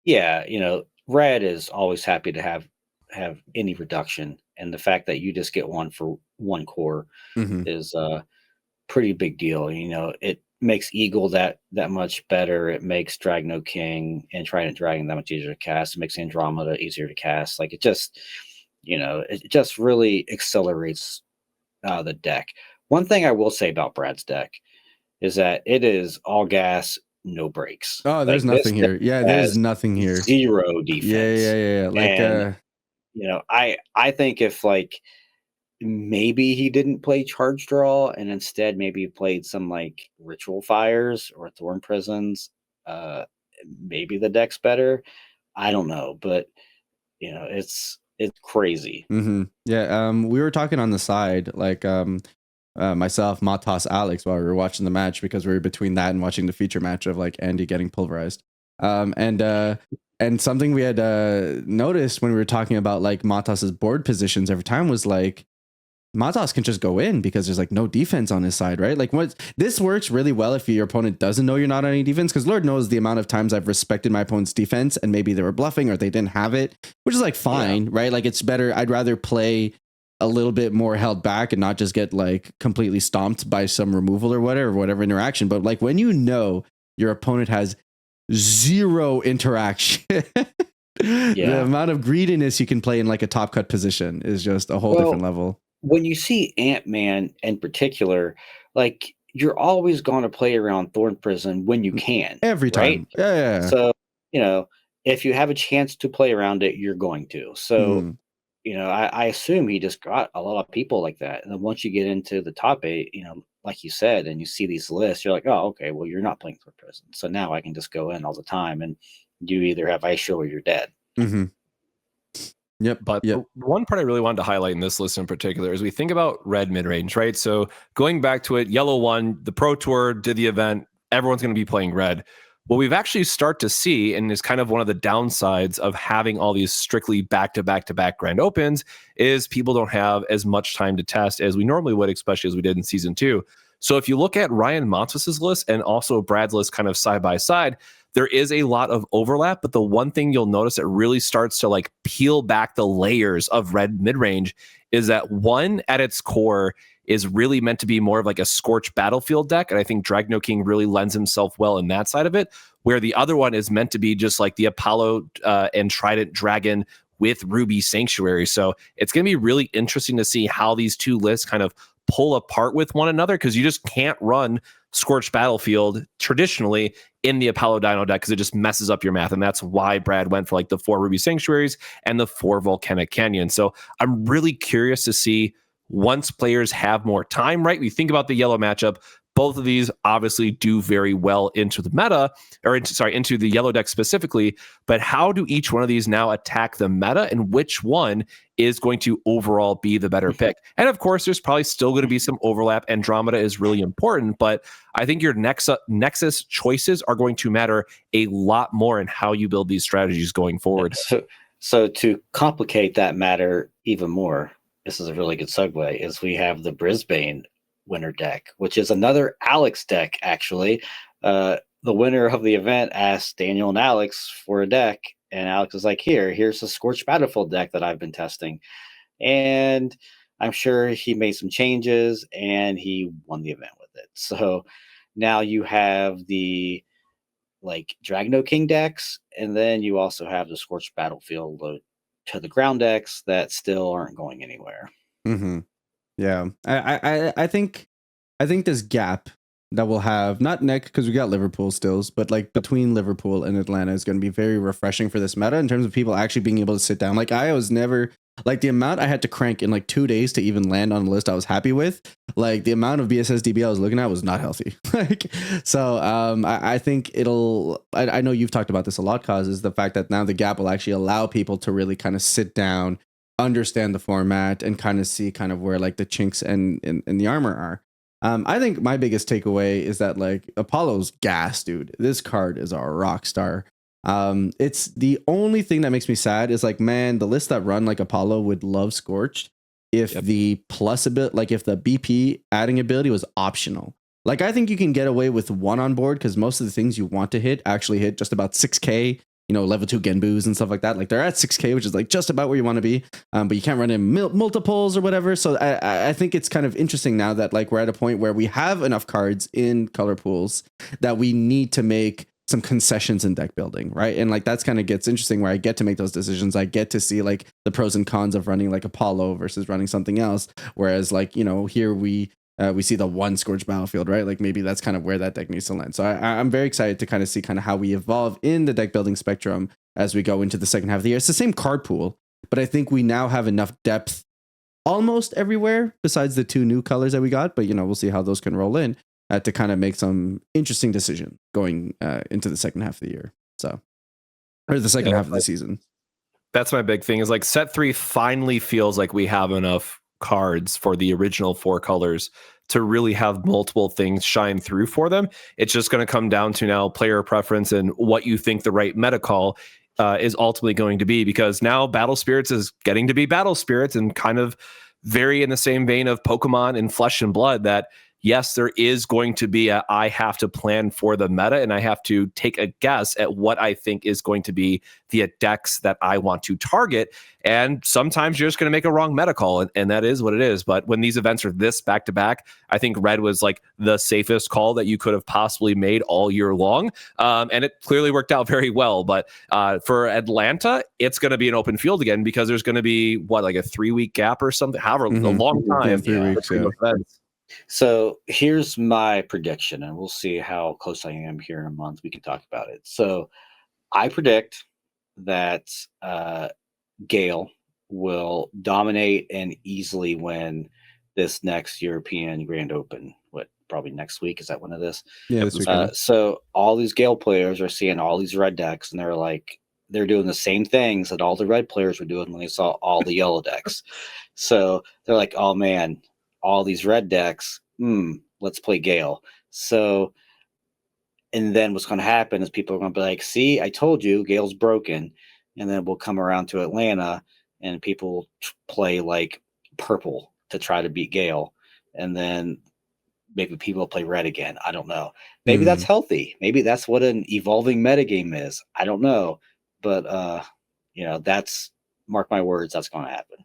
yeah, red is always happy to have any reduction. and the fact that you just get one for one core Mm-hmm. is a pretty big deal. You know, it makes Eagle that much better. It makes Dragno King and Trident Dragon that much easier to cast. It makes Andromeda easier to cast. Like, it just, you know, it just really accelerates the deck. One thing I will say about Brad's deck is that it is all gas, no brakes. Oh, there's Like, this nothing here. Yeah, deck there's has like zero defense. And you know, I think if, like, maybe he didn't play Charge Draw and instead maybe played some like Ritual Fires or Thorn Prisons, maybe the deck's better. I don't know, but you know, it's crazy. Mm-hmm. Yeah. We were talking on the side, like myself, Matas, Alex, while we were watching the match, because we were between that and watching the feature match of like Andy getting pulverized. And something we had noticed when we were talking about like Matas's board positions every time was like, Matas can just go in because there's like no defense on his side, right? Like, what this works really well if your opponent doesn't know you're not on any defense, because Lord knows the amount of times I've respected my opponent's defense and maybe they were bluffing or they didn't have it, which is like fine, right? Like, it's better. I'd rather play a little bit more held back and not just get like completely stomped by some removal or whatever interaction. But like, when you know your opponent has zero interaction, the amount of greediness you can play in like a top cut position is just a whole different level. When you see Ant-Man in particular, like, you're always going to play around Thorn Prison when you can. Every time. Right? Yeah. So, you know, if you have a chance to play around it, you're going to. So, you know, I assume he just got a lot of people like that. And then once you get into the top 8, you know, like you said, and you see these lists, you're like, oh, okay, well, you're not playing Thorn Prison. So now I can just go in all the time, and you either have Ice Show or you're dead. Mm-hmm. Yep. But the one part I really wanted to highlight in this list in particular is we think about red mid-range, right? So going back to it, yellow won the Pro Tour, did the event, everyone's going to be playing red. What we've actually start to see, and is kind of one of the downsides of having all these strictly back-to-back-to-back Grand Opens, is people don't have as much time to test as we normally would, especially as we did in Season 2. So if you look at Ryan Montes' list and also Brad's list kind of side by side, there is a lot of overlap, but the one thing you'll notice that really starts to like peel back the layers of red mid-range is that one at its core is really meant to be more of like a Scorch Battlefield deck, and I think Dragno King really lends himself well in that side of it, where the other one is meant to be just like the Apollo and Trident Dragon with Ruby Sanctuary. So it's going to be really interesting to see how these two lists kind of pull apart with one another, because you just can't run Scorched Battlefield traditionally in the Apollo Dino deck because it just messes up your math. And that's why Brad went for like the 4 Ruby Sanctuaries and the 4 Volcanic Canyon. So I'm really curious to see, once players have more time, right? We think about the yellow matchup. Both of these obviously do very well into the meta, or into the yellow deck specifically, but how do each one of these now attack the meta, and which one is going to overall be the better pick? And of course, there's probably still going to be some overlap. Andromeda is really important, but I think your Nexus choices are going to matter a lot more in how you build these strategies going forward. So to complicate that matter even more, this is a really good segue, is we have the Brisbane winner deck, which is another Alex deck, actually. The winner of the event asked Daniel and Alex for a deck, and Alex was like, here's the Scorched Battlefield deck that I've been testing. And I'm sure he made some changes, and he won the event with it. So now you have the like Dragno King decks, and then you also have the Scorched Battlefield to the ground decks that still aren't going anywhere. Mm-hmm. Yeah, I think this gap that we'll have, not neck, because we got Liverpool stills, but like between Liverpool and Atlanta is going to be very refreshing for this meta in terms of people actually being able to sit down. Like, I was never, like, the amount I had to crank in like 2 days to even land on a list I was happy with, like the amount of BSSDB I was looking at was not healthy. Like, so I think I know you've talked about this a lot, Cause, is the fact that now the gap will actually allow people to really kind of sit down, understand the format, and kind of see kind of where like the chinks in the armor are. I think my biggest takeaway is that like Apollo's gas, dude. This card is a rock star. It's the only thing that makes me sad is like, man, the list that run like Apollo would love Scorched if the plus a bit, like if the BP adding ability was optional. Like, I think you can get away with one on board because most of the things you want to hit actually hit just about 6K level 2 Genbus and stuff like that. Like they're at 6K, which is like just about where you want to be. But you can't run in multiples or whatever. So I think it's kind of interesting now that like we're at a point where we have enough cards in color pools that we need to make some concessions in deck building, right? And like that's kind of gets interesting where I get to make those decisions. I get to see like the pros and cons of running like Apollo versus running something else. Whereas like, here we see the one Scourge Battlefield, right? Like maybe that's kind of where that deck needs to land. So I'm very excited to kind of see kind of how we evolve in the deck building spectrum as we go into the second half of the year. It's the same card pool, but I think we now have enough depth almost everywhere besides the 2 new colors that we got. But, we'll see how those can roll in to kind of make some interesting decision going into the second half of the year. So, or the second half of the season. That's my big thing is like set 3 finally feels like we have enough cards for the original 4 colors to really have multiple things shine through for them. It's just going to come down to now player preference and what you think the right meta call is ultimately going to be, because now Battle Spirits is getting to be Battle Spirits and kind of very in the same vein of Pokemon and Flesh and Blood, that yes, there is going to be I have to plan for the meta and I have to take a guess at what I think is going to be the decks that I want to target. And sometimes you're just going to make a wrong meta call, and that is what it is. But when these events are this back to back, I think red was like the safest call that you could have possibly made all year long. And it clearly worked out very well. But for Atlanta, it's going to be an open field again because there's going to be like a 3-week gap or something, however, a long time. Yeah, 3 weeks. Yeah. So here's my prediction, and we'll see how close I am here in a month. We can talk about it. So I predict that Gale will dominate and easily win this next European Grand Open. Probably next week? Is that when it is? Yeah, this week. So all these Gale players are seeing all these red decks, and they're doing the same things that all the red players were doing when they saw all the yellow decks. So they're like, oh man, all these red decks, let's play Gale. So, and then what's going to happen is people are going to be like, see, I told you Gale's broken. And then we'll come around to Atlanta and people will play like purple to try to beat Gale. And then maybe people will play red again. I don't know. Maybe that's healthy. Maybe that's what an evolving metagame is. I don't know. But, that's, mark my words, that's going to happen.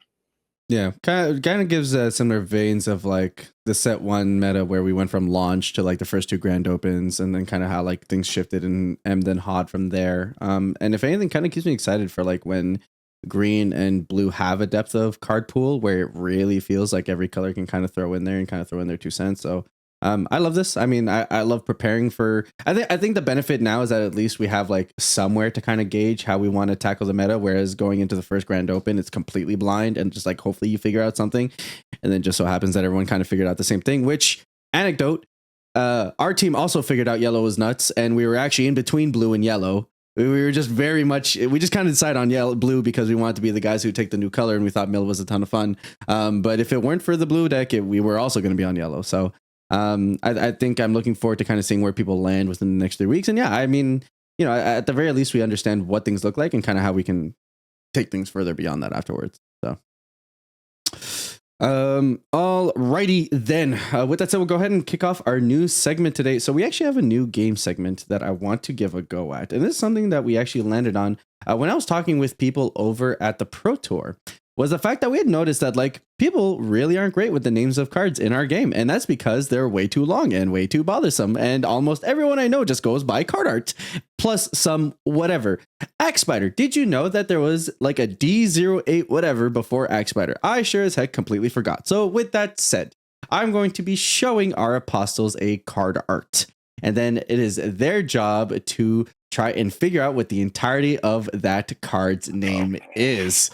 Yeah, kind of gives similar veins of like the set 1 meta where we went from launch to like the first 2 Grand Opens, and then kind of how like things shifted and then hot from there. And if anything, kind of keeps me excited for like when green and blue have a depth of card pool where it really feels like every color can kind of throw in there and kind of throw in their 2 cents. So I love this. I mean, I love preparing for. I think the benefit now is that at least we have like somewhere to kind of gauge how we want to tackle the meta. Whereas going into the first Grand Open, it's completely blind and just like hopefully you figure out something, and then just so happens that everyone kind of figured out the same thing. Which anecdote, our team also figured out yellow was nuts, and we were actually in between blue and yellow. We were just we just kind of decided on blue because we wanted to be the guys who take the new color, and we thought mill was a ton of fun. But if it weren't for the blue deck, we were also going to be on yellow. So. I think I'm looking forward to kind of seeing where people land within the next 3 weeks. And yeah, I mean, at the very least, we understand what things look like and kind of how we can take things further beyond that afterwards. So, alrighty then. With that said, we'll go ahead and kick off our new segment today. So we actually have a new game segment that I want to give a go at. And this is something that we actually landed on when I was talking with people over at the Pro Tour. Was the fact that we had noticed that like people really aren't great with the names of cards in our game. And that's because they're way too long and way too bothersome. And almost everyone I know just goes by card art plus some whatever. Axe Spider. Did you know that there was like a D08 whatever before Axe Spider? I sure as heck completely forgot. So with that said, I'm going to be showing our apostles a card art. And then it is their job to try and figure out what the entirety of that card's name is.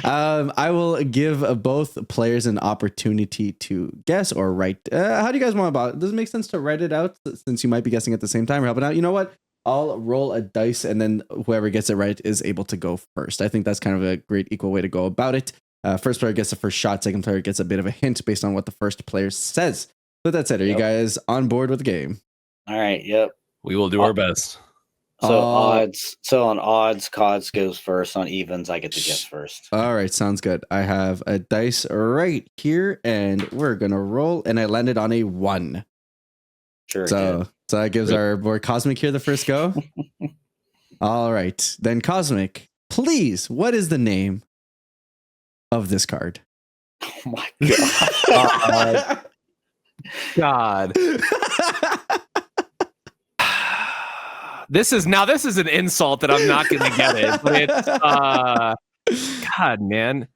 I will give both players an opportunity to guess or write. How do you guys want about it? Does it make sense to write it out since you might be guessing at the same time or helping out? You know what? I'll roll a dice and then whoever gets it right is able to go first. I think that's kind of a great equal way to go about it. First player gets the first shot. Second player gets a bit of a hint based on what the first player says. But that's it. Are you guys on board with the game? All right. Yep. We will do our best. So odds. So on odds, Cods goes first. On evens, I get to guess first. All right, sounds good. I have a dice right here, and we're gonna roll. And I landed on a 1. Sure. So that gives our boy Cosmic here the first go. All right. Then Cosmic, please, what is the name of this card? Oh my god. God. This is an insult that I'm not going to get it. But it's God, man.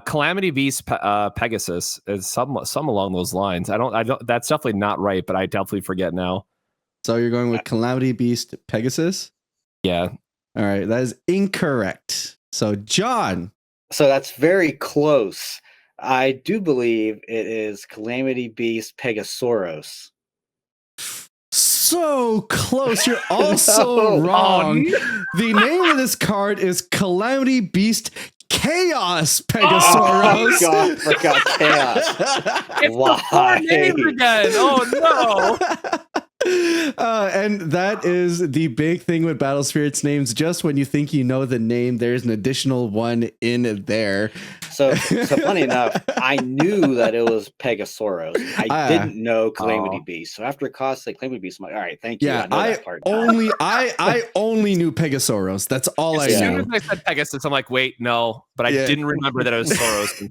Calamity Beast Pegasus is some along those lines. I don't. That's definitely not right, but I definitely forget now. So you're going with Calamity Beast Pegasus? Yeah. All right, that is incorrect. So John. So that's very close. I do believe it is Calamity Beast Pegasaurus. So close. You're also wrong. The name of this card is Calamity Beast Chaos Pegasaurus. Oh my god, forgot Chaos. It's the four names again. Oh no. And that is the big thing with Battle Spirits names. Just when you think you know the name, there's an additional one in there. So funny enough, I knew that it was Pegasaurus. I didn't know Calamity Beast. So after it cost like Calamity Beast, I'm like, all right, thank you. Yeah, I know that part. I only knew Pegasaurus. That's all I knew. As soon as I said Pegasus, I'm like, wait, no. But I didn't remember that it was Soros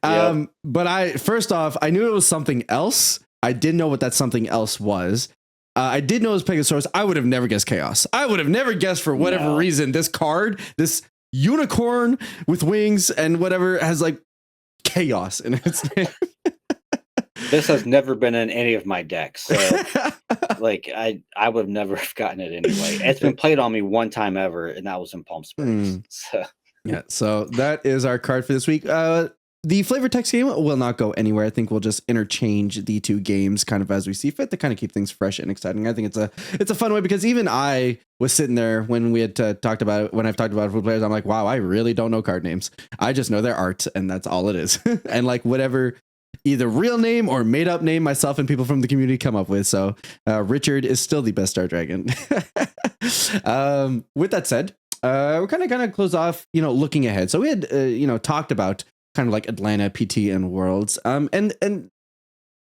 instead. But first off, I knew it was something else. I didn't know what that something else was. I did know it was Pegasaurus. I would have never guessed Chaos. I would have never guessed for whatever reason this card, this unicorn with wings and whatever, has like Chaos in its name. This has never been in any of my decks. So like I would have never have gotten it anyway. It's been played on me one time ever, and that was in Palm Springs. So. Yeah, so that is our card for this week. The flavor text game will not go anywhere. I think we'll just interchange the two games kind of as we see fit to kind of keep things fresh and exciting. I think it's a fun way, because even I was sitting there when we had talked about it, when I've talked about it with players, I'm like, wow, I really don't know card names. I just know their art, and that's all it is. And like whatever either real name or made up name myself and people from the community come up with. So Richard is still the best Star Dragon. With that said, we're kind of close off, looking ahead. So we had, talked about kind of like Atlanta, PT, and Worlds. And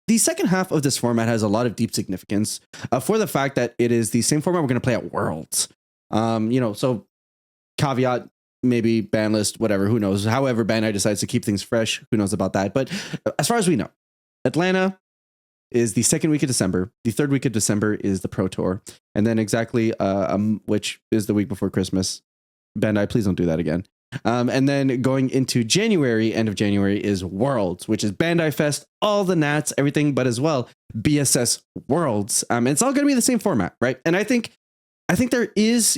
the second half of this format has a lot of deep significance for the fact that it is the same format we're going to play at Worlds. So caveat, maybe ban list, whatever, who knows? However, Bandai decides to keep things fresh, who knows about that? But as far as we know, Atlanta is the second week of December. The third week of December is the Pro Tour. And then exactly, which is the week before Christmas. Bandai, please don't do that again. And then going into January, end of January, is Worlds, which is Bandai Fest, all the Nats, everything, but as well, BSS Worlds. And it's all going to be the same format, right? And I think there is,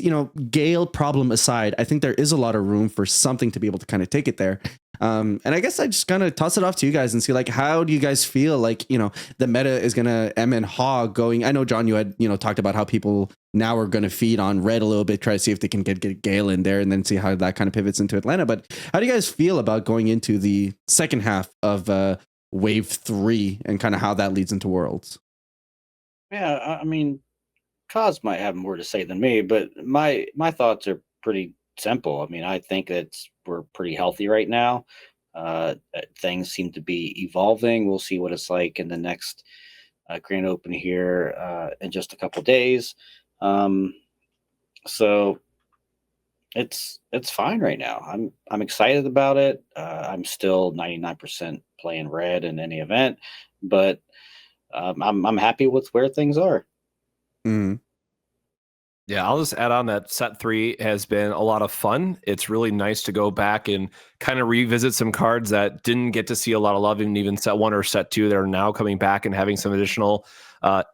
Gale problem aside, I think there is a lot of room for something to be able to kind of take it there. And I guess I just kind of toss it off to you guys and see, like, how do you guys feel like, the meta is going to and Hog going? I know, John, you had, talked about how people now are going to feed on Red a little bit, try to see if they can get Gale in there and then see how that kind of pivots into Atlanta. But how do you guys feel about going into the second half of Wave 3 and kind of how that leads into Worlds? Yeah, I mean, Kaz might have more to say than me, but my thoughts are pretty simple. I mean, I think we're pretty healthy right now. Things seem to be evolving. We'll see what it's like in the next Grand Open here in just a couple days. So it's fine right now. I'm excited about it. I'm still 99% playing Red in any event, but I'm happy with where things are. Mm. Yeah, I'll just add on that set 3 has been a lot of fun. It's really nice to go back and kind of revisit some cards that didn't get to see a lot of love in even set 1 or set 2 that are now coming back and having some additional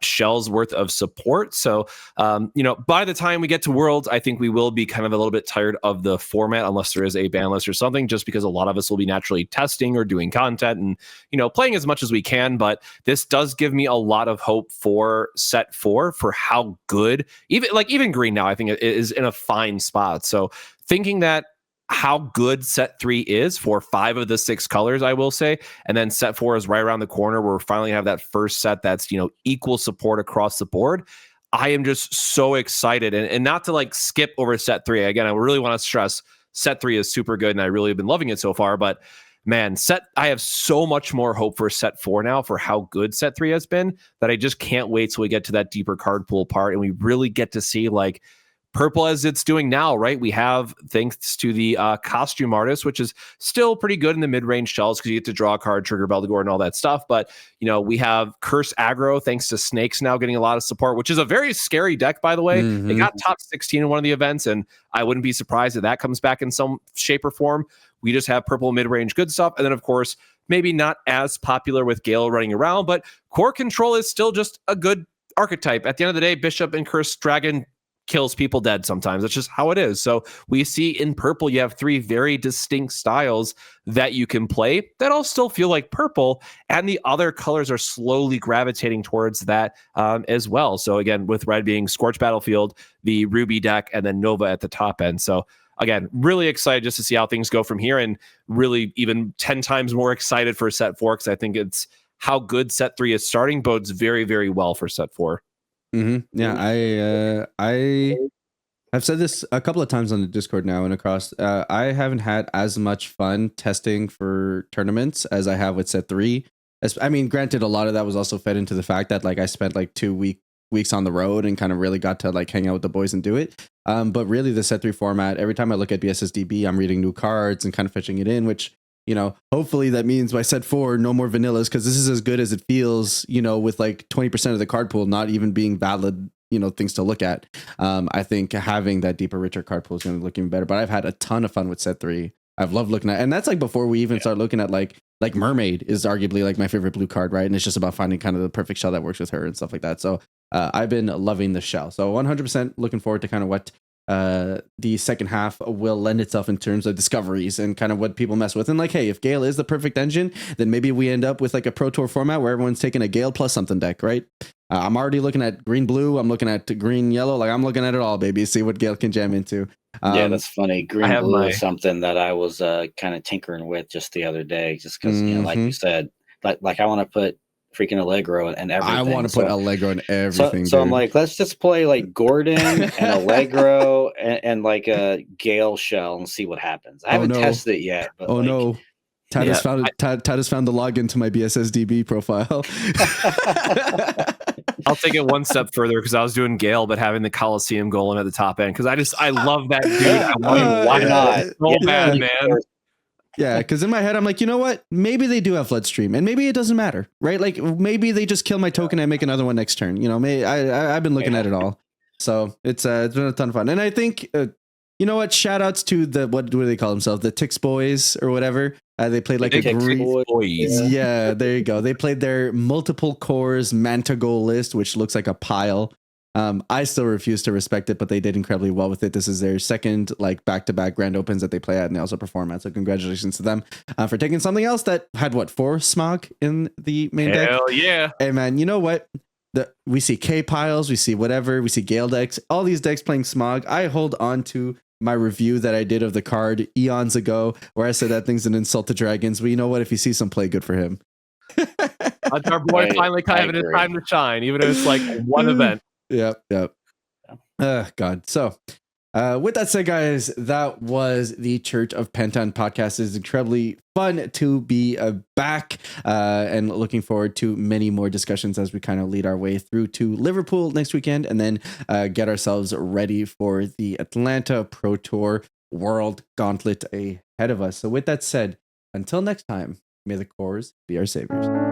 shells worth of support. So, by the time we get to Worlds, I think we will be kind of a little bit tired of the format unless there is a ban list or something, just because a lot of us will be naturally testing or doing content and, playing as much as we can. But this does give me a lot of hope for set 4 for how good, even green now, I think it is in a fine spot. So thinking that how good set 3 is for 5 of the 6 colors, I will say. And then set 4 is right around the corner. We're finally have that first set that's, equal support across the board. I am just so excited. And not to skip over set 3. Again, I really want to stress set 3 is super good and I really have been loving it so far. But man, I have so much more hope for set 4 now for how good set 3 has been that I just can't wait till we get to that deeper card pool part and we really get to see purple as it's doing now, right? We have, thanks to the costume artist, which is still pretty good in the mid-range shells because you get to draw a card, trigger Beldegor, and all that stuff. But, we have Curse Aggro, thanks to Snakes now getting a lot of support, which is a very scary deck, by the way. It got top 16 in one of the events, and I wouldn't be surprised if that comes back in some shape or form. We just have purple mid-range good stuff. And then, of course, maybe not as popular with Gale running around, but core control is still just a good archetype. At the end of the day, Bishop and Curse Dragon kills people dead sometimes. That's just how it is. So we see in purple, you have 3 very distinct styles that you can play that all still feel like purple, and the other colors are slowly gravitating towards that as well. So again, with red being Scorch Battlefield, the Ruby deck, and then Nova at the top end. So again, really excited just to see how things go from here, and really even 10 times more excited for set 4, because I think it's how good set 3 is starting bodes very, very well for set 4. Yeah, I have said this a couple of times on the Discord now and across. I haven't had as much fun testing for tournaments as I have with set 3. I mean, granted, a lot of that was also fed into the fact that I spent 2 weeks on the road and kind of really got to hang out with the boys and do it. But really, the set 3 format, every time I look at BSSDB, I'm reading new cards and kind of fetching it in, which, hopefully that means by set 4, no more vanillas, because this is as good as it feels, with 20% of the card pool not even being valid, things to look at. I think having that deeper, richer card pool is going to look even better. But I've had a ton of fun with set 3. I've loved looking at, and that's before we even start looking at like Mermaid is arguably my favorite blue card, right? And it's just about finding kind of the perfect shell that works with her and stuff like that. So I've been loving the shell. So 100% looking forward to kind of what the second half will lend itself in terms of discoveries and kind of what people mess with. And hey, if Gale is the perfect engine, then maybe we end up with a Pro Tour format where everyone's taking a Gale plus something deck, right? I'm already looking at green blue. I'm looking at green yellow. I'm looking at it all, baby. See what Gale can jam into. Yeah, that's funny. Green blue is something that I was kind of tinkering with just the other day, just because like you said, I want to put freaking Allegro and everything. I want to put Allegro in everything. So I'm let's just play Gordon and Allegro and a Gale shell and see what happens. I haven't tested it yet. But no. Tad has found the login to my BSSDB profile. I'll take it one step further, because I was doing Gale, but having the Coliseum Golem at the top end, because I love that dude. I want why not? So bad, man. Yeah, because in my head, I'm you know what? Maybe they do have Floodstream, and maybe it doesn't matter, right? Maybe they just kill my token and make another one next turn. I've been looking at it all. So it's been a ton of fun. And I think, you know what? Shout outs to what do they call themselves? The Tix Boys or whatever. They played a green. Yeah, there you go. They played their multiple cores Manta Goal list, which looks like a pile. I still refuse to respect it, but they did incredibly well with it. This is their second back-to-back Grand Opens that they play at, and they also perform at. So congratulations to them for taking something else that had 4 smog in the main deck. Hell yeah! Hey man, you know what? We see K piles, we see whatever, we see Gale decks, all these decks playing smog. I hold on to my review that I did of the card eons ago, where I said that thing's an insult to dragons. But you know what? If you see some play, good for him. Our boy finally kind of in time to shine, even if it's one event. Yep. God. So with that said, guys, that was the Church of Pentan podcast. It's incredibly fun to be back and looking forward to many more discussions as we kind of lead our way through to Liverpool next weekend, and then get ourselves ready for the Atlanta Pro Tour World Gauntlet ahead of us. So with that said, until next time, may the cores be our saviors.